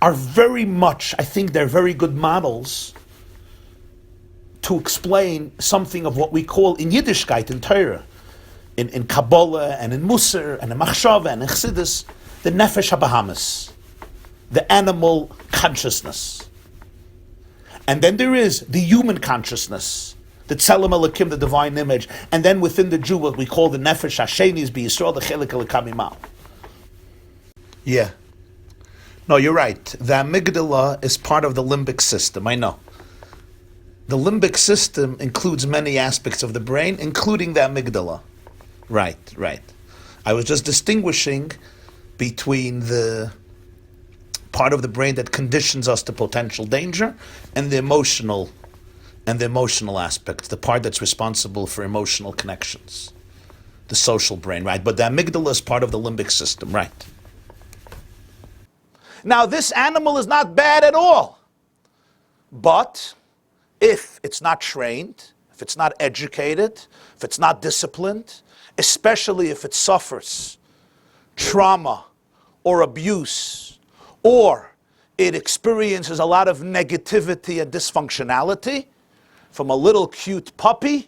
[SPEAKER 2] are very much, I think they're very good models to explain something of what we call in Yiddishkeit, in Torah, in Kabbalah and in Musar and in Machshava and in Chassidus, the Nefesh HaBahamis, the animal consciousness. And then there is the human consciousness, the Tzelem Elokim, the divine image, and then within the Jew, what we call the Nefesh Hashenis, B'Yisrael, the Chelik Elokim Imal. Yeah. No, you're right. The amygdala is part of the limbic system, I know. The limbic system includes many aspects of the brain, including the amygdala. Right. I was just distinguishing between the part of the brain that conditions us to potential danger and the emotional aspect, the part that's responsible for emotional connections, the social brain, right? But the amygdala is part of the limbic system, right? Now, this animal is not bad at all, but if it's not trained, if it's not educated, if it's not disciplined, especially if it suffers trauma or abuse, or it experiences a lot of negativity and dysfunctionality, from a little cute puppy,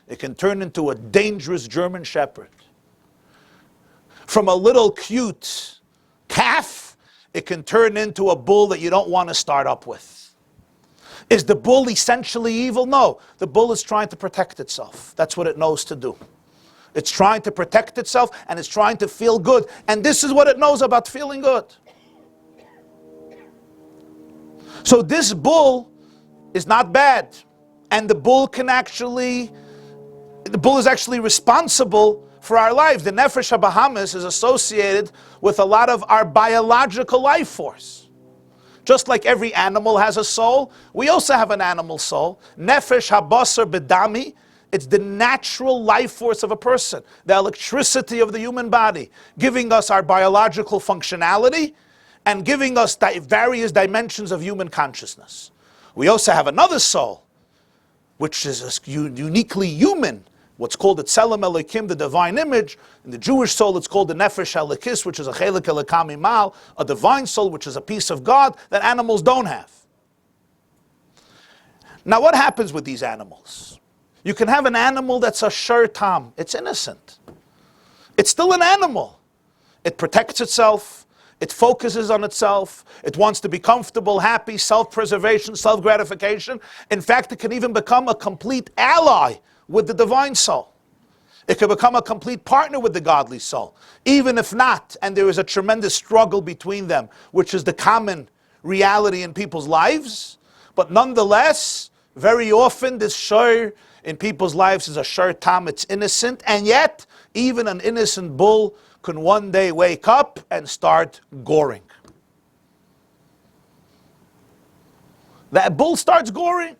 [SPEAKER 2] it can turn into a dangerous German Shepherd. From a little cute calf, it can turn into a bull that you don't want to start up with. Is the bull essentially evil? No. The bull is trying to protect itself. That's what it knows to do. It's trying to protect itself and it's trying to feel good. And this is what it knows about feeling good. So this bull is not bad. And the bull is actually responsible for our lives. The Nefesh HaBahamis is associated with a lot of our biological life force. Just like every animal has a soul, we also have an animal soul. Nefesh habasar bedami, it's the natural life force of a person, the electricity of the human body, giving us our biological functionality and giving us various dimensions of human consciousness. We also have another soul, which is uniquely human, what's called the Tselem Elokim, the divine image. In the Jewish soul, it's called the Nefesh Elikis, which is a Chelik Elikam Imal, a divine soul, which is a piece of God that animals don't have. Now, what happens with these animals? You can have an animal that's a shur tam. It's innocent. It's still an animal. It protects itself. It focuses on itself. It wants to be comfortable, happy, self-preservation, self-gratification. In fact, it can even become a complete ally with the divine soul. It can become a complete partner with the godly soul. Even if not, and there is a tremendous struggle between them, which is the common reality in people's lives, but nonetheless, very often this shur in people's lives is a shur tam, it's innocent, and yet, even an innocent bull can one day wake up and start goring. That bull starts goring.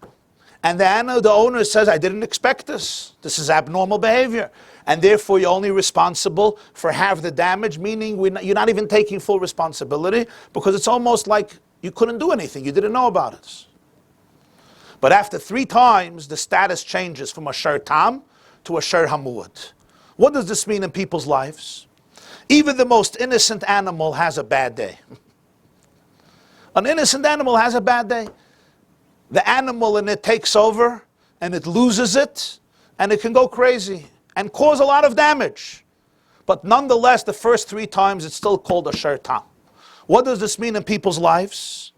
[SPEAKER 2] And the owner says, I didn't expect this. This is abnormal behavior. And therefore, you're only responsible for half the damage, meaning you're not even taking full responsibility, because it's almost like you couldn't do anything. You didn't know about it. But after 3 times, the status changes from a shur tam to a shur hamuad. What does this mean in people's lives? Even the most innocent animal has a bad day. An innocent animal has a bad day. The animal in it takes over, and it loses it, and it can go crazy and cause a lot of damage. But nonetheless, the first 3 times, it's still called a shur tam. What does this mean in people's lives?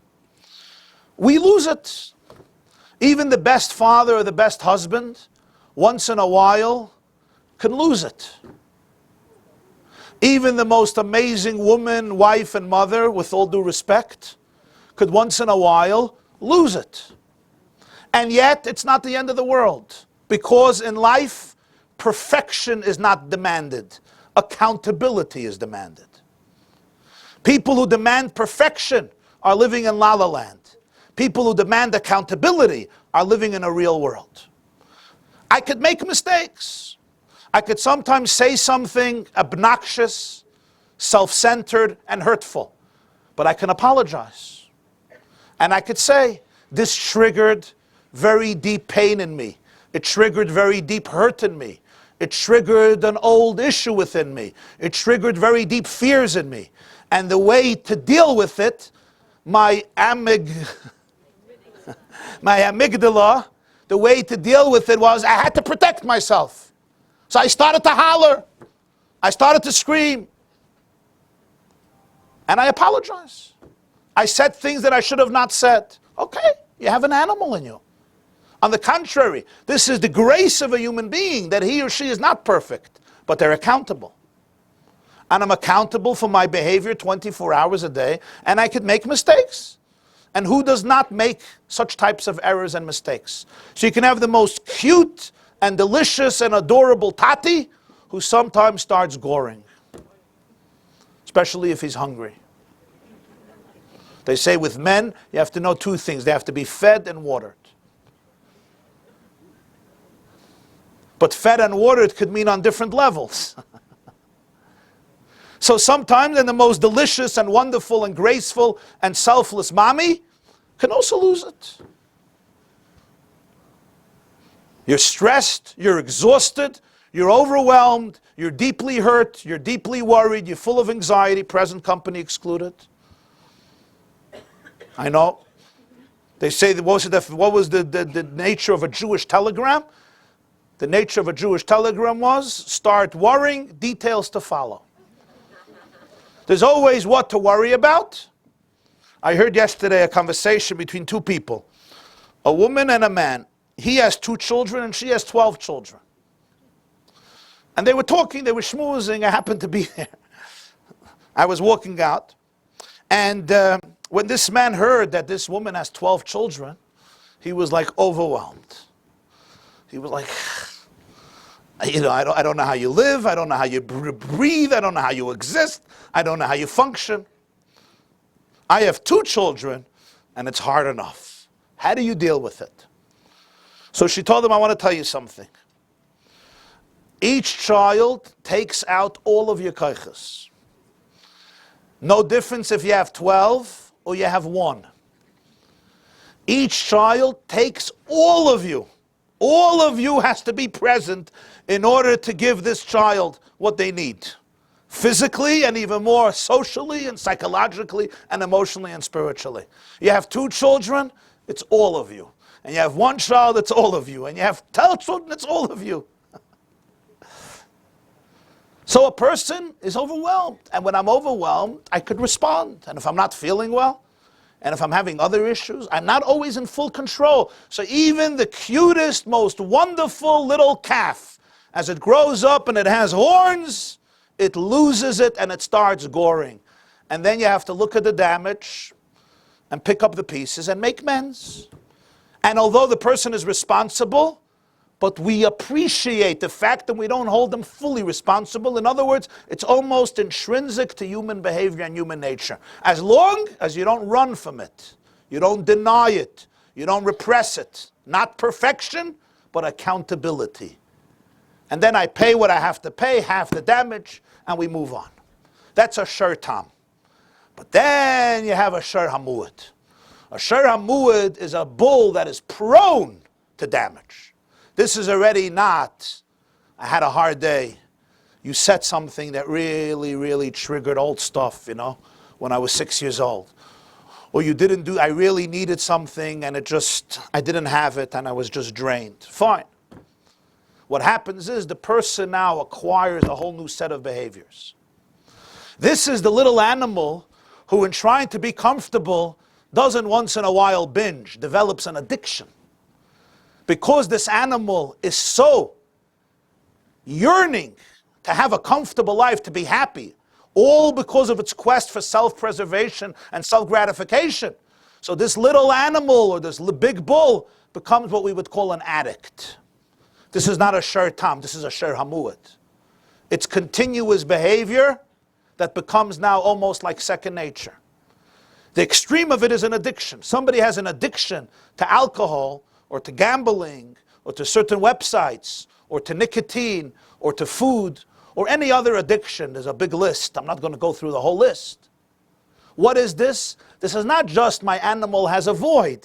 [SPEAKER 2] We lose it. Even the best father or the best husband, once in a while, can lose it. Even the most amazing woman, wife, and mother, with all due respect, could once in a while lose it. And yet, it's not the end of the world. Because in life, perfection is not demanded. Accountability is demanded. People who demand perfection are living in La La Land. People who demand accountability are living in a real world. I could make mistakes. I could sometimes say something obnoxious, self-centered, and hurtful. But I can apologize. And I could say, this triggered very deep pain in me. It triggered very deep hurt in me. It triggered an old issue within me. It triggered very deep fears in me. And the way to deal with it, my amygdala, the way to deal with it was I had to protect myself. So I started to holler. I started to scream. And I apologize. I said things that I should have not said. Okay, you have an animal in you. On the contrary, this is the grace of a human being, that he or she is not perfect, but they're accountable. And I'm accountable for my behavior 24 hours a day, and I could make mistakes. And who does not make such types of errors and mistakes? So you can have the most cute and delicious and adorable tati, who sometimes starts goring, especially if he's hungry. They say with men, you have to know 2 things. They have to be fed and watered. But fed and watered could mean on different levels. So sometimes in the most delicious and wonderful and graceful and selfless mommy can also lose it. You're stressed, you're exhausted, you're overwhelmed, you're deeply hurt, you're deeply worried, you're full of anxiety, present company excluded. I know. They say, what was the nature of a Jewish telegram? The nature of a Jewish telegram was, start worrying, details to follow. There's always what to worry about. I heard yesterday a conversation between 2 people. A woman and a man. He has 2 children and she has 12 children. And they were talking, they were schmoozing. I happened to be there. I was walking out. And when this man heard that this woman has 12 children, he was like overwhelmed. He was like, I don't know how you live. I don't know how you breathe. I don't know how you exist. I don't know how you function. I have 2 children and it's hard enough. How do you deal with it? So she told him, I want to tell you something. Each child takes out all of your koiches. No difference if you have 12 or you have 1. Each child takes all of you. All of you has to be present in order to give this child what they need. Physically and even more socially and psychologically and emotionally and spiritually. You have 2 children, it's all of you. And you have 1 child, it's all of you. And you have 12 children, it's all of you. So a person is overwhelmed. And when I'm overwhelmed, I could respond. And if I'm not feeling well, and if I'm having other issues, I'm not always in full control. So even the cutest, most wonderful little calf, as it grows up and it has horns, it loses it and it starts goring. And then you have to look at the damage and pick up the pieces and make amends. And although the person is responsible, but we appreciate the fact that we don't hold them fully responsible. In other words, it's almost intrinsic to human behavior and human nature. As long as you don't run from it, you don't deny it, you don't repress it. Not perfection, but accountability. And then I pay what I have to pay, half the damage, and we move on. That's a shur tam. But then you have a shur hamuad. A shur hamuad is a bull that is prone to damage. This is already not, I had a hard day. You said something that really, really triggered old stuff, when I was 6 years old. Or you didn't do, I really needed something and I didn't have it and I was just drained. Fine. What happens is the person now acquires a whole new set of behaviors. This is the little animal who, in trying to be comfortable, doesn't once in a while binge, develops an addiction. Because this animal is so yearning to have a comfortable life, to be happy, all because of its quest for self-preservation and self-gratification. So this little animal or this big bull becomes what we would call an addict. This is not a shur tam, this is a shur hamuad. It's continuous behavior that becomes now almost like second nature. The extreme of it is an addiction. Somebody has an addiction to alcohol, or to gambling, or to certain websites, or to nicotine, or to food, or any other addiction. There's a big list. I'm not going to go through the whole list. What is this? This is not just my animal has a void,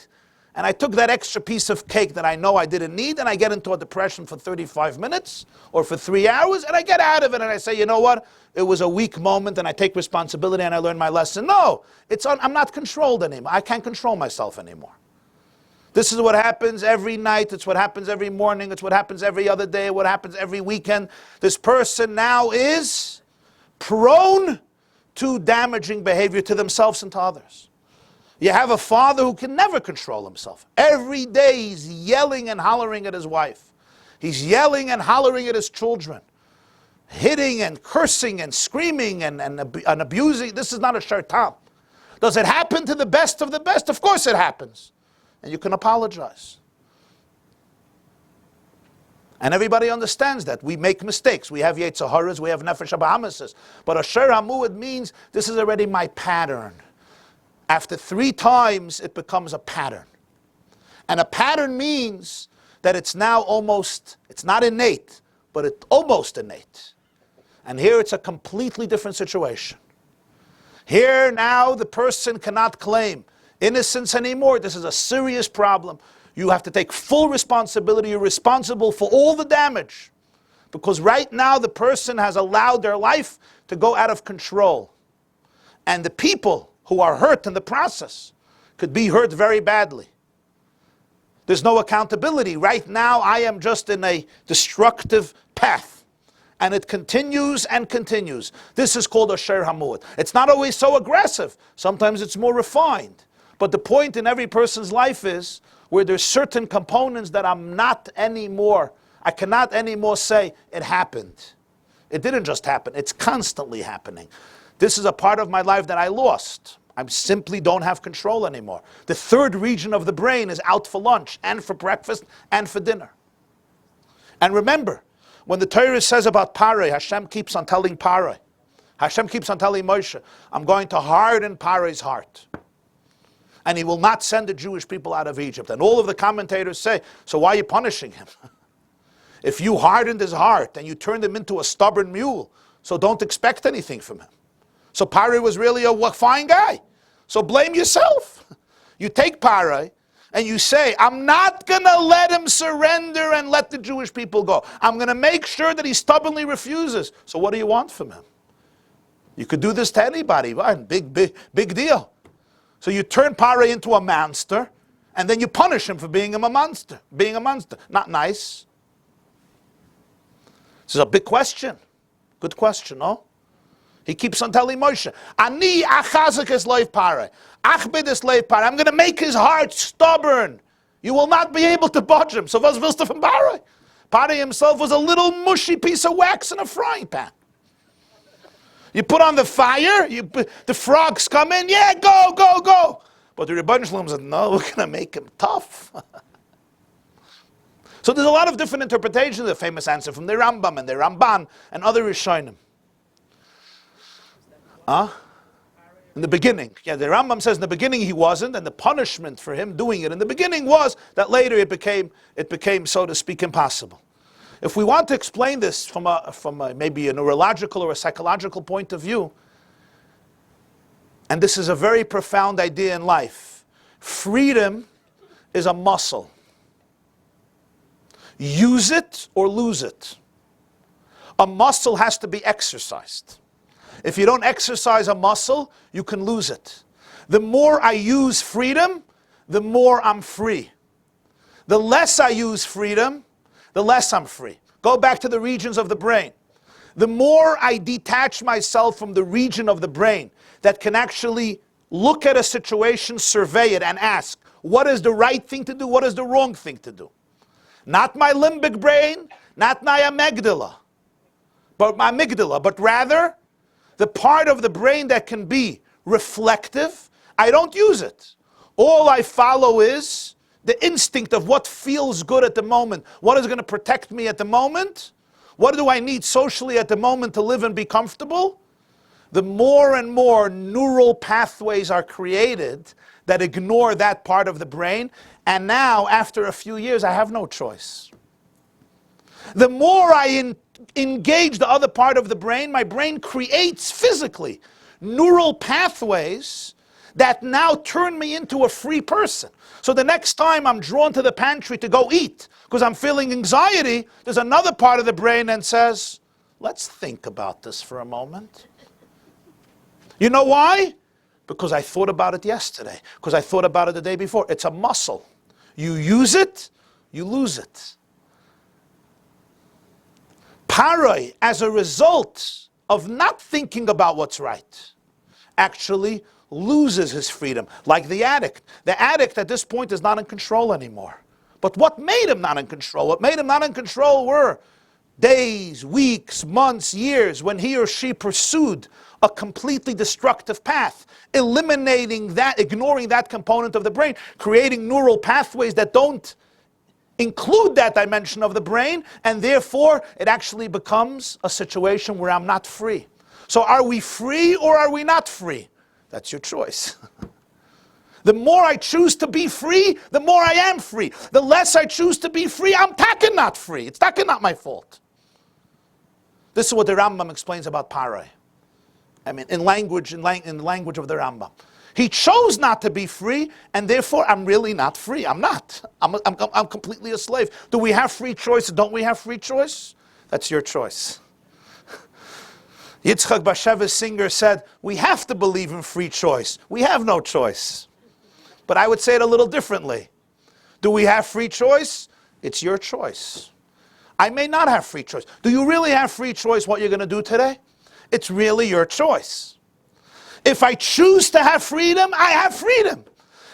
[SPEAKER 2] and I took that extra piece of cake that I know I didn't need, and I get into a depression for 35 minutes, or for 3 hours, and I get out of it, and I say, you know what? It was a weak moment, and I take responsibility, and I learn my lesson. No, I'm not controlled anymore. I can't control myself anymore. This is what happens every night. It's what happens every morning. It's what happens every other day. What happens every weekend. This person now is prone to damaging behavior to themselves and to others. You have a father who can never control himself. Every day he's yelling and hollering at his wife. He's yelling and hollering at his children. Hitting and cursing and screaming and abusing. This is not a shur tam. Does it happen to the best of the best? Of course it happens. And you can apologize. And everybody understands that. We make mistakes. We have Yetzer Haras, we have Nefesh HaBahamas. But a shur hamuad means this is already my pattern. After 3 times, it becomes a pattern. And a pattern means that it's now it's not innate, but it's almost innate. And here it's a completely different situation. Here now the person cannot claim innocence anymore. This is a serious problem. You have to take full responsibility. You're responsible for all the damage. Because right now the person has allowed their life to go out of control. And the people who are hurt in the process could be hurt very badly. There's no accountability. Right now I am just in a destructive path. And it continues and continues. This is called a shur hamuad. It's not always so aggressive. Sometimes it's more refined. But the point in every person's life is, where there's certain components that I'm not anymore, I cannot anymore say it happened. It didn't just happen, it's constantly happening. This is a part of my life that I lost. I simply don't have control anymore. The third region of the brain is out for lunch and for breakfast and for dinner. And remember, when the Torah says about Paroi, Hashem keeps on telling Paroi, Hashem keeps on telling Moshe, I'm going to harden Paroi's heart. And he will not send the Jewish people out of Egypt. And all of the commentators say, so why are you punishing him? If you hardened his heart and you turned him into a stubborn mule, so don't expect anything from him. So Paroi was really a fine guy. So blame yourself. You take Paroi and you say, I'm not going to let him surrender and let the Jewish people go. I'm going to make sure that he stubbornly refuses. So what do you want from him? You could do this to anybody. Big deal. So you turn Paroi into a monster, and then you punish him for being a monster. Not nice. This is a big question. Good question, no? He keeps on telling Moshe, Ani achazak es loiv Paroi. Achbid es loiv Paroi. I'm going to make his heart stubborn. You will not be able to budge him. So was willst du from Paroi? Paroi himself was a little mushy piece of wax in a frying pan. You put on the fire, the frogs come in, yeah, go. But the Rebbe Shalom said, no, we're going to make him tough. So there's a lot of different interpretations of the famous answer from the Rambam and the Ramban and other Rishonim. In the beginning. Yeah, the Rambam says in the beginning he wasn't, and the punishment for him doing it in the beginning was that later it became, so to speak, impossible. If we want to explain this from maybe a neurological or a psychological point of view, and this is a very profound idea in life, freedom is a muscle. Use it or lose it. A muscle has to be exercised. If you don't exercise a muscle, you can lose it. The more I use freedom, the more I'm free. The less I use freedom, the less I'm free. Go back to the regions of the brain. The more I detach myself from the region of the brain that can actually look at a situation, survey it, and ask, what is the right thing to do, what is the wrong thing to do? Not my limbic brain, not my amygdala, but rather the part of the brain that can be reflective. I don't use it. All I follow is the instinct of what feels good at the moment. What is going to protect me at the moment? What do I need socially at the moment to live and be comfortable? The more and more neural pathways are created that ignore that part of the brain, and now, after a few years, I have no choice. The more I engage the other part of the brain, my brain creates physically neural pathways that now turn me into a free person. So the next time I'm drawn to the pantry to go eat because I'm feeling anxiety, there's another part of the brain that says, let's think about this for a moment. You know why? Because I thought about it yesterday. Because I thought about it the day before. It's a muscle. You use it, you lose it. Paroi, as a result of not thinking about what's right, actually loses his freedom, like the addict. The addict at this point is not in control anymore. But what made him not in control? What made him not in control were days, weeks, months, years, when he or she pursued a completely destructive path, eliminating that, ignoring that component of the brain, creating neural pathways that don't include that dimension of the brain, and therefore it actually becomes a situation where I'm not free. So are we free or are we not free? That's your choice. The more I choose to be free, the more I am free. The less I choose to be free, I'm taken not free. It's taken not my fault. This is what the Rambam explains about Paroi. I mean, in the language of the Rambam. He chose not to be free, and therefore I'm really not free. I'm not. I'm completely a slave. Do we have free choice? Don't we have free choice? That's your choice. Yitzchak Bashevis Singer said, we have to believe in free choice. We have no choice. But I would say it a little differently. Do we have free choice? It's your choice. I may not have free choice. Do you really have free choice what you're going to do today? It's really your choice. If I choose to have freedom, I have freedom.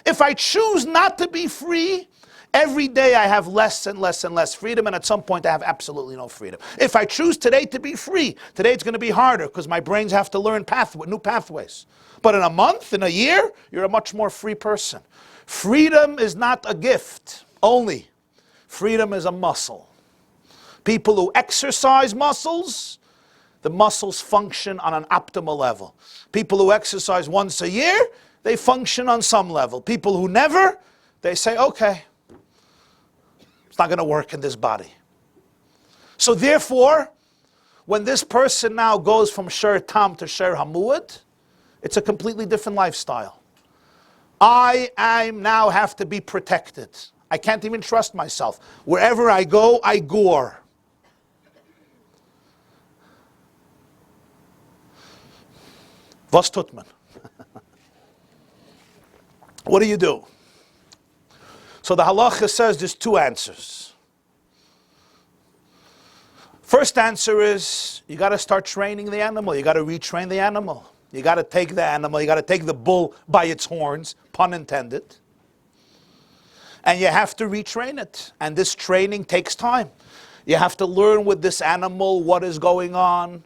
[SPEAKER 2] If I choose not to be free, Every day I have less and less and less freedom, and at some point I have absolutely no freedom. If I choose today to be free, today it's going to be harder because my brains have to learn new pathways. But in a month, in a year, you're a much more free person. Freedom is not a gift only. Freedom is a muscle. People who exercise muscles, the muscles function on an optimal level. People who exercise once a year, they function on some level. People who never, they say, okay, it's not going to work in this body. So therefore, when this person now goes from Sher Tam to Sher Hamuad, it's a completely different lifestyle. I now have to be protected. I can't even trust myself. Wherever I go, I gore. Was tut man? What do you do? So the halacha says there's two answers. First answer is you got to start training the animal. You got to retrain the animal. You got to take the animal. You got to take the bull by its horns, pun intended. And you have to retrain it. And this training takes time. You have to learn with this animal what is going on.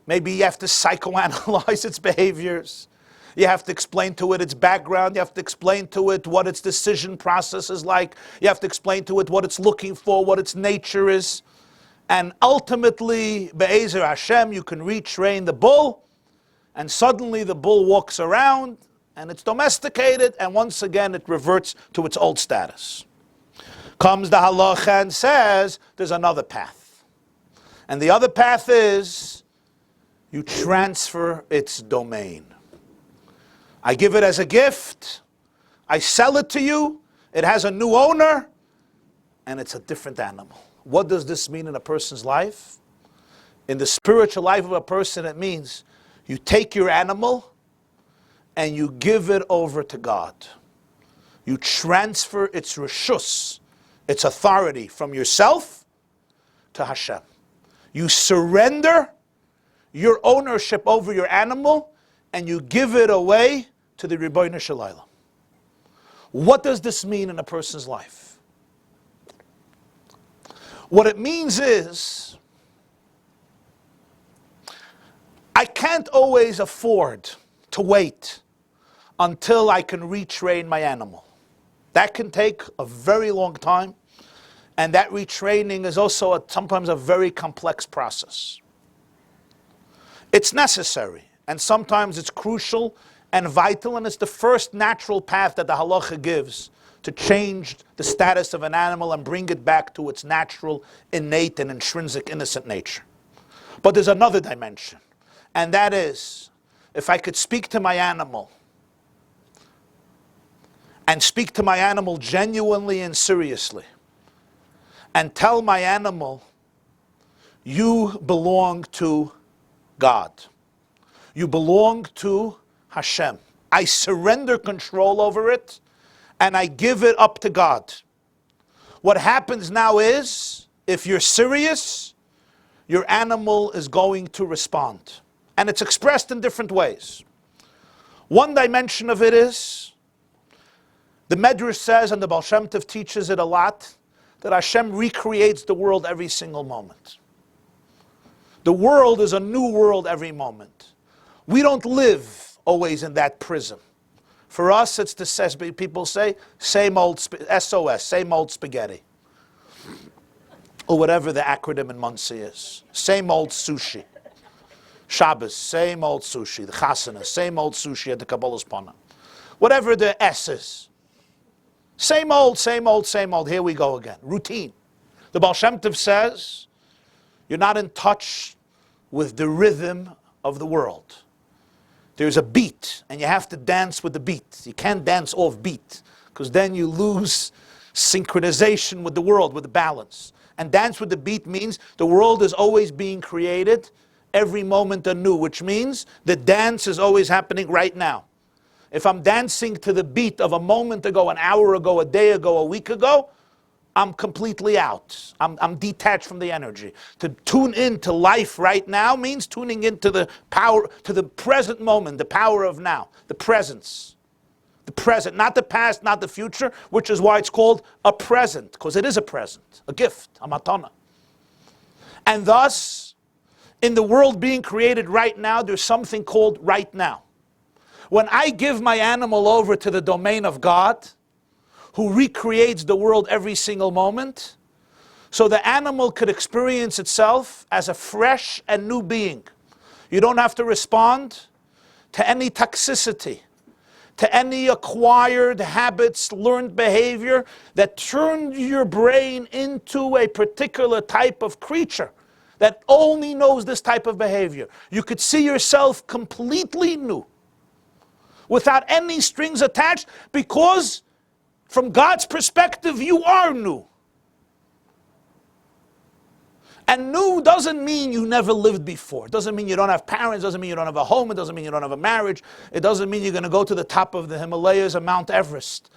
[SPEAKER 2] Maybe you have to psychoanalyze its behaviors. You have to explain to it its background. You have to explain to it what its decision process is like. You have to explain to it what it's looking for, what its nature is. And ultimately, Be'ezer Hashem, you can retrain the bull, and suddenly the bull walks around, and it's domesticated, and once again it reverts to its old status. Comes the halacha and says, there's another path. And the other path is, you transfer its domain. I give it as a gift, I sell it to you, it has a new owner, and it's a different animal. What does this mean in a person's life? In the spiritual life of a person, it means you take your animal and you give it over to God. You transfer its reshus, its authority, from yourself to Hashem. You surrender your ownership over your animal and you give it away to the Ribono Shel Olam. What does this mean in a person's life? What it means is, I can't always afford to wait until I can retrain my animal. That can take a very long time, and that retraining is also sometimes a very complex process. It's necessary, and sometimes it's crucial and vital, and it's the first natural path that the halacha gives to change the status of an animal and bring it back to its natural, innate, and intrinsic innocent nature. But there's another dimension, and that is, if I could speak to my animal, and speak to my animal genuinely and seriously, and tell my animal, you belong to God. You belong to Hashem. I surrender control over it, and I give it up to God. What happens now is, if you're serious, your animal is going to respond. And it's expressed in different ways. One dimension of it is, the Medrash says, and the Baal Shem Tov teaches it a lot, that Hashem recreates the world every single moment. The world is a new world every moment. We don't live always in that prism. For us, it's the, people say, same old, SOS, same old spaghetti. Or whatever the acronym in Monsey is. Same old sushi. Shabbos, same old sushi. The Chasana, same old sushi at the Kabbalah's Pana. Whatever the S is. Same old, same old, same old. Here we go again. Routine. The Baal Shem Tov says, you're not in touch with the rhythm of the world. There's a beat, and you have to dance with the beat. You can't dance off beat, because then you lose synchronization with the world, with the balance. And dance with the beat means the world is always being created, every moment anew, which means the dance is always happening right now. If I'm dancing to the beat of a moment ago, an hour ago, a day ago, a week ago, I'm completely out. I'm detached from the energy. To tune into life right now means tuning into the power, to the present moment, the power of now, the presence, The present, not the past, not the future, which is why it's called a present, because it is a present, a gift, a matana. And thus, in the world being created right now, there's something called right now. When I give my animal over to the domain of God, who recreates the world every single moment, so the animal could experience itself as a fresh and new being. You don't have to respond to any toxicity, to any acquired habits, learned behavior that turned your brain into a particular type of creature that only knows this type of behavior. You could see yourself completely new, without any strings attached, because from God's perspective, you are new. And new doesn't mean you never lived before. It doesn't mean you don't have parents. It doesn't mean you don't have a home. It doesn't mean you don't have a marriage. It doesn't mean you're going to go to the top of the Himalayas or Mount Everest,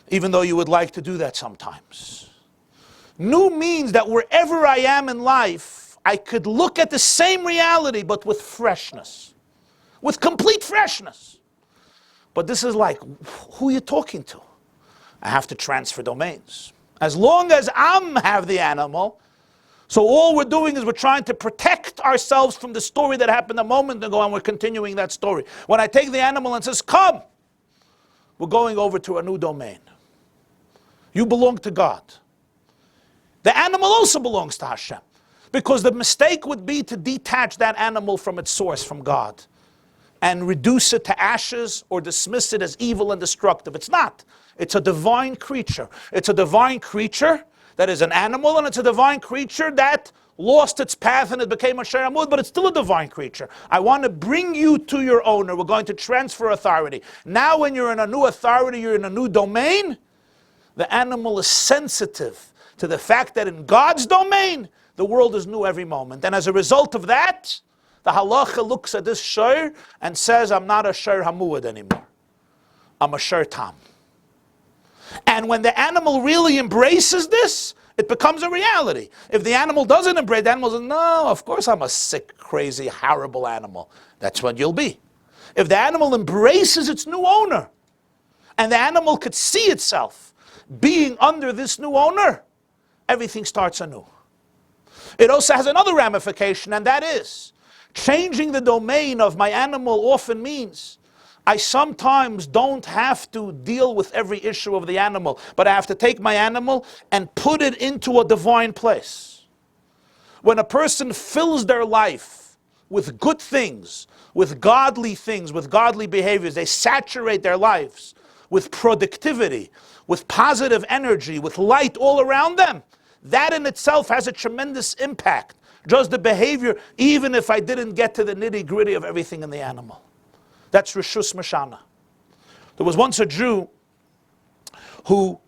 [SPEAKER 2] even though you would like to do that sometimes. New means that wherever I am in life, I could look at the same reality, but with freshness, with complete freshness. But this is like, who are you talking to? I have to transfer domains. As long as I have the animal, so all we're doing is we're trying to protect ourselves from the story that happened a moment ago, and we're continuing that story. When I take the animal and says, come, we're going over to a new domain. You belong to God. The animal also belongs to Hashem. Because the mistake would be to detach that animal from its source, from God, and reduce it to ashes or dismiss it as evil and destructive. It's not. It's a divine creature. It's a divine creature that is an animal, and it's a divine creature that lost its path and it became a sharamud, but it's still a divine creature. I want to bring you to your owner. We're going to transfer authority. Now when you're in a new authority, you're in a new domain, the animal is sensitive to the fact that in God's domain, the world is new every moment. And as a result of that, the halacha looks at this shor and says, I'm not a shor hamuad anymore. I'm a shor tam. And when the animal really embraces this, it becomes a reality. If the animal doesn't embrace, the animal says, no, of course I'm a sick, crazy, horrible animal. That's what you'll be. If the animal embraces its new owner, and the animal could see itself being under this new owner, everything starts anew. It also has another ramification, and that is, changing the domain of my animal often means I sometimes don't have to deal with every issue of the animal, but I have to take my animal and put it into a divine place. When a person fills their life with good things, with godly behaviors, they saturate their lives with productivity, with positive energy, with light all around them, that in itself has a tremendous impact. Just the behavior, even if I didn't get to the nitty-gritty of everything in the animal. That's Rishus Mashana. There was once a Jew who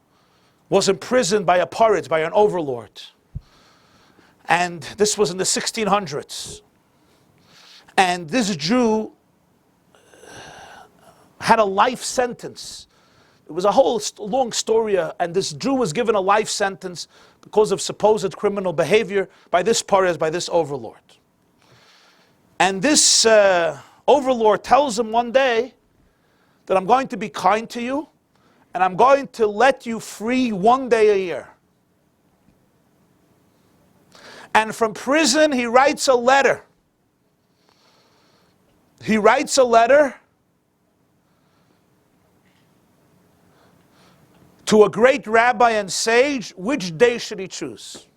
[SPEAKER 2] was imprisoned by a pirates, by an overlord. And this was in the 1600s. And this Jew had a life sentence. It was a whole long story, and this Jew was given a life sentence because of supposed criminal behavior by this pirates, by this overlord. And this overlord tells him one day that I'm going to be kind to you and I'm going to let you free one day a year. And from prison he writes a letter. He writes a letter to a great rabbi and sage. Which day should he choose?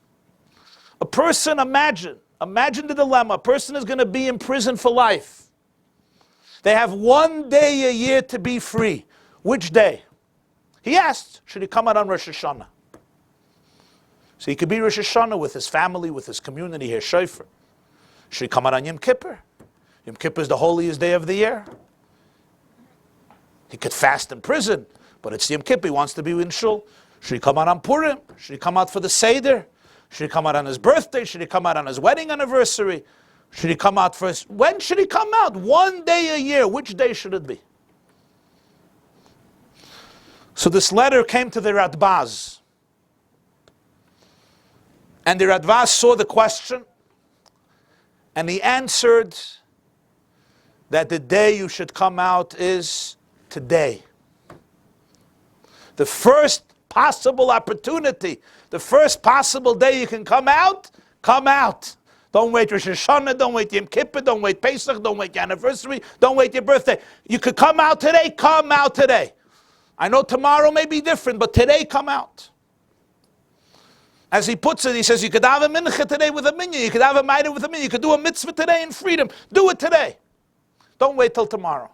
[SPEAKER 2] A person, imagine the dilemma. A person is going to be in prison for life. They have one day a year to be free. Which day? He asked, should he come out on Rosh Hashanah? So he could be Rosh Hashanah with his family, with his community here, Shofar. Should he come out on Yom Kippur? Yom Kippur is the holiest day of the year. He could fast in prison, but it's Yom Kippur, he wants to be in Shul. Should he come out on Purim? Should he come out for the Seder? Should he come out on his birthday? Should he come out on his wedding anniversary? Should he come out first? When should he come out? One day a year. Which day should it be? So this letter came to the Radbaz. And the Radbaz saw the question, and he answered that the day you should come out is today. The first possible opportunity, the first possible day you can come out, come out. Don't wait Rosh Hashanah, don't wait Yom Kippur, don't wait Pesach, don't wait your anniversary, don't wait your birthday. You could come out today, come out today. I know tomorrow may be different, but today come out. As he puts it, he says, you could have a mincha today with a minyan, you could have a maida with a minyan, you could do a mitzvah today in freedom. Do it today. Don't wait till tomorrow.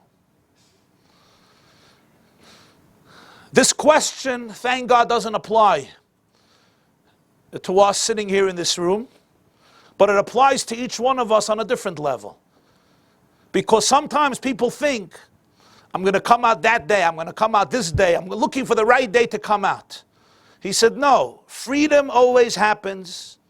[SPEAKER 2] This question, thank God, doesn't apply to us sitting here in this room, but it applies to each one of us on a different level. Because sometimes people think, I'm going to come out that day, I'm going to come out this day, I'm looking for the right day to come out. He said, no, freedom always happens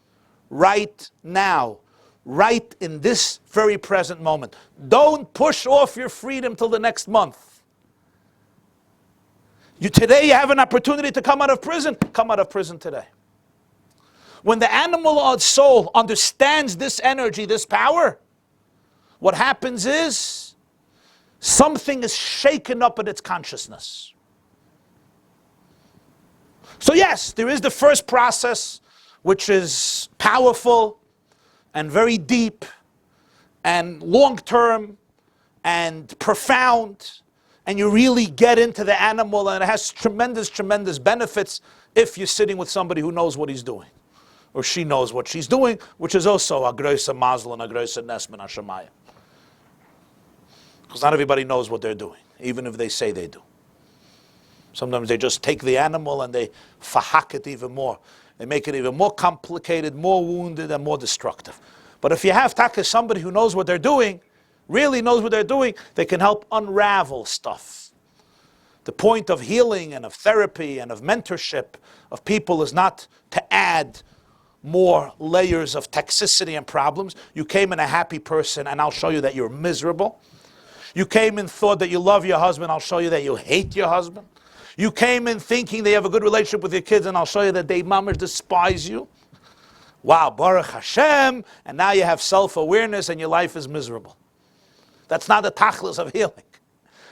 [SPEAKER 2] right now, right in this very present moment. Don't push off your freedom till the next month. Today you have an opportunity to come out of prison, come out of prison today. When the animal soul understands this energy, this power, what happens is something is shaken up in its consciousness. So yes, there is the first process, which is powerful and very deep and long-term and profound, and you really get into the animal, and it has tremendous, tremendous benefits if you're sitting with somebody who knows what he's doing, or she knows what she's doing, which is also a große mazel and a große nes min hashamayim. Because not everybody knows what they're doing, even if they say they do. Sometimes they just take the animal and they fahak it even more. They make it even more complicated, more wounded, and more destructive. But if you have somebody who knows what they're doing, really knows what they're doing, they can help unravel stuff. The point of healing and of therapy and of mentorship of people is not to add more layers of toxicity and problems. You came in a happy person, and I'll show you that you're miserable. You came in thought that you love your husband, I'll show you that you hate your husband. You came in thinking they have a good relationship with your kids, and I'll show you that they mamash despise you. Wow, Baruch Hashem, and now you have self-awareness and your life is miserable. That's not the tachlis of healing.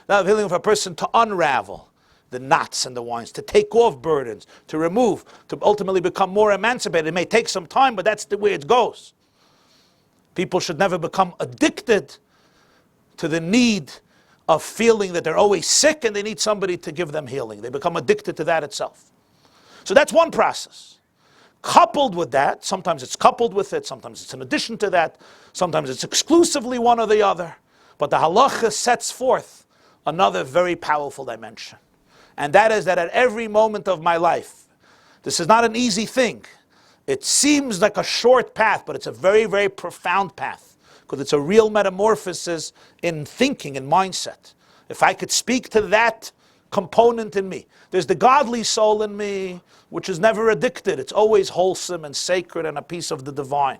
[SPEAKER 2] Not healing of a person to unravel the knots and the winds, to take off burdens, to remove, to ultimately become more emancipated. It may take some time, but that's the way it goes. People should never become addicted to the need of feeling that they're always sick and they need somebody to give them healing. They become addicted to that itself. So that's one process. Coupled with that, sometimes it's coupled with it, sometimes it's in addition to that, sometimes it's exclusively one or the other. But the halacha sets forth another very powerful dimension. And that is that at every moment of my life, this is not an easy thing. It seems like a short path, but it's a very, very profound path. Because it's a real metamorphosis in thinking and mindset. If I could speak to that component in me, there's the godly soul in me, which is never addicted. It's always wholesome and sacred and a piece of the divine.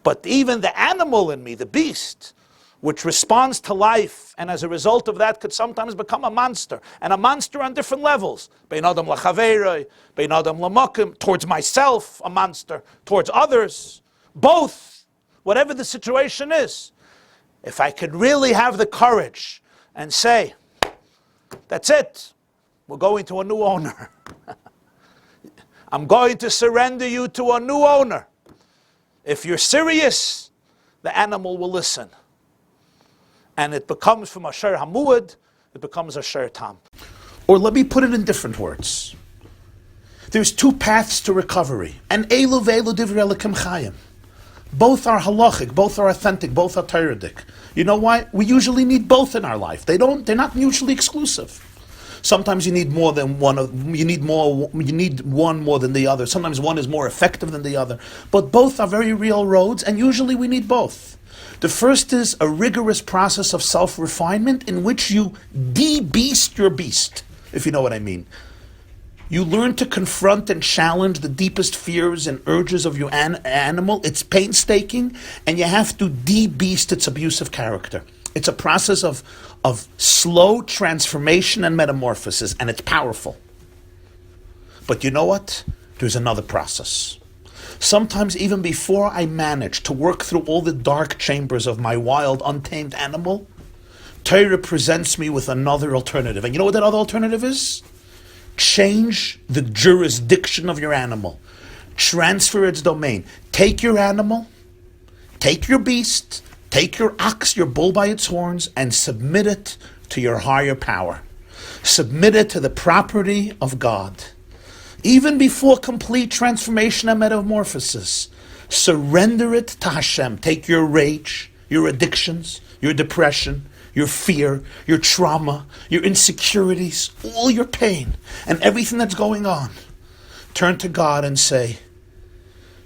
[SPEAKER 2] But even the animal in me, the beast, which responds to life, and as a result of that could sometimes become a monster, and a monster on different levels. Bein adam lachaveiroi, bein adam lamakim, towards myself, a monster, towards others, both. Whatever the situation is, if I could really have the courage and say, that's it, we're going to a new owner. I'm going to surrender you to a new owner. If you're serious, the animal will listen. And it becomes from Asher Hamuad, it becomes Asher Tam. Or let me put it in different words. There's two paths to recovery. And Elu ve'elu divrei Elokim chayim. Both are halachic, both are authentic, both are Toradic. You know why? We usually need both in our life. They're not mutually exclusive. Sometimes you need more than one. You need one more than the other. Sometimes one is more effective than the other. But both are very real roads, and usually we need both. The first is a rigorous process of self-refinement in which you de-beast your beast, if you know what I mean. You learn to confront and challenge the deepest fears and urges of your animal. It's painstaking, and you have to de-beast its abusive character. It's a process of slow transformation and metamorphosis, and it's powerful. But you know what? There's another process. Sometimes even before I manage to work through all the dark chambers of my wild, untamed animal, Torah presents me with another alternative. And you know what that other alternative is? Change the jurisdiction of your animal. Transfer its domain. Take your animal, take your beast, take your ox, your bull by its horns, and submit it to your higher power. Submit it to the property of God. Even before complete transformation and metamorphosis, surrender it to Hashem. Take your rage, your addictions, your depression, your fear, your trauma, your insecurities, all your pain, and everything that's going on. Turn to God and say,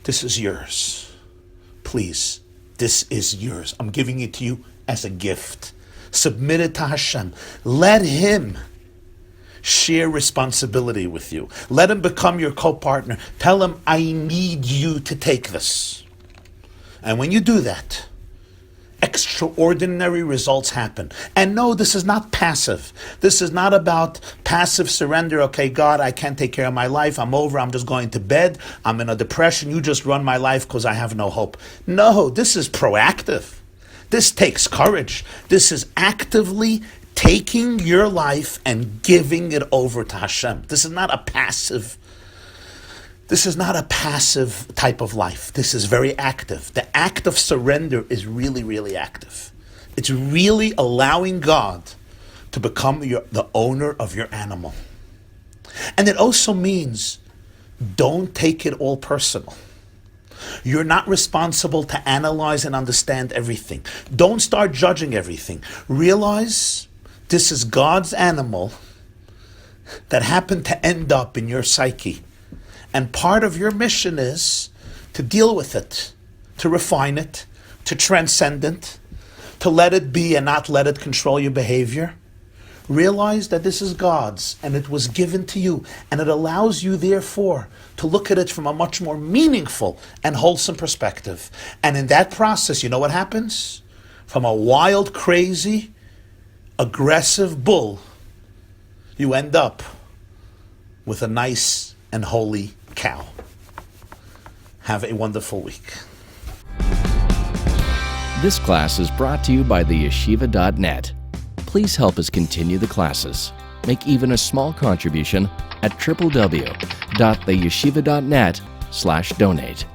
[SPEAKER 2] this is yours. Please, this is yours. I'm giving it to you as a gift. Submit it to Hashem. Let Him share responsibility with you. Let Him become your co-partner. Tell Him, I need you to take this. And when you do that, extraordinary results happen. And no, this is not passive. This is not about passive surrender. Okay, God, I can't take care of my life. I'm over. I'm just going to bed. I'm in a depression. You just run my life because I have no hope. No, this is proactive. This takes courage. This is actively taking your life and giving it over to Hashem. This is not a passive type of life. This is very active. The act of surrender is really, really active. It's really allowing God to become the owner of your animal. And it also means don't take it all personal. You're not responsible to analyze and understand everything. Don't start judging everything. Realize this is God's animal that happened to end up in your psyche. And part of your mission is to deal with it, to refine it, to transcend it, to let it be and not let it control your behavior. Realize that this is God's and it was given to you, and it allows you, therefore, to look at it from a much more meaningful and wholesome perspective. And in that process, you know what happens? From a wild, crazy, aggressive bull, you end up with a nice and holy cow. Have a wonderful week.
[SPEAKER 1] This class is brought to you by theyeshiva.net. Please help us continue the classes. Make even a small contribution at www.theyeshiva.net/donate.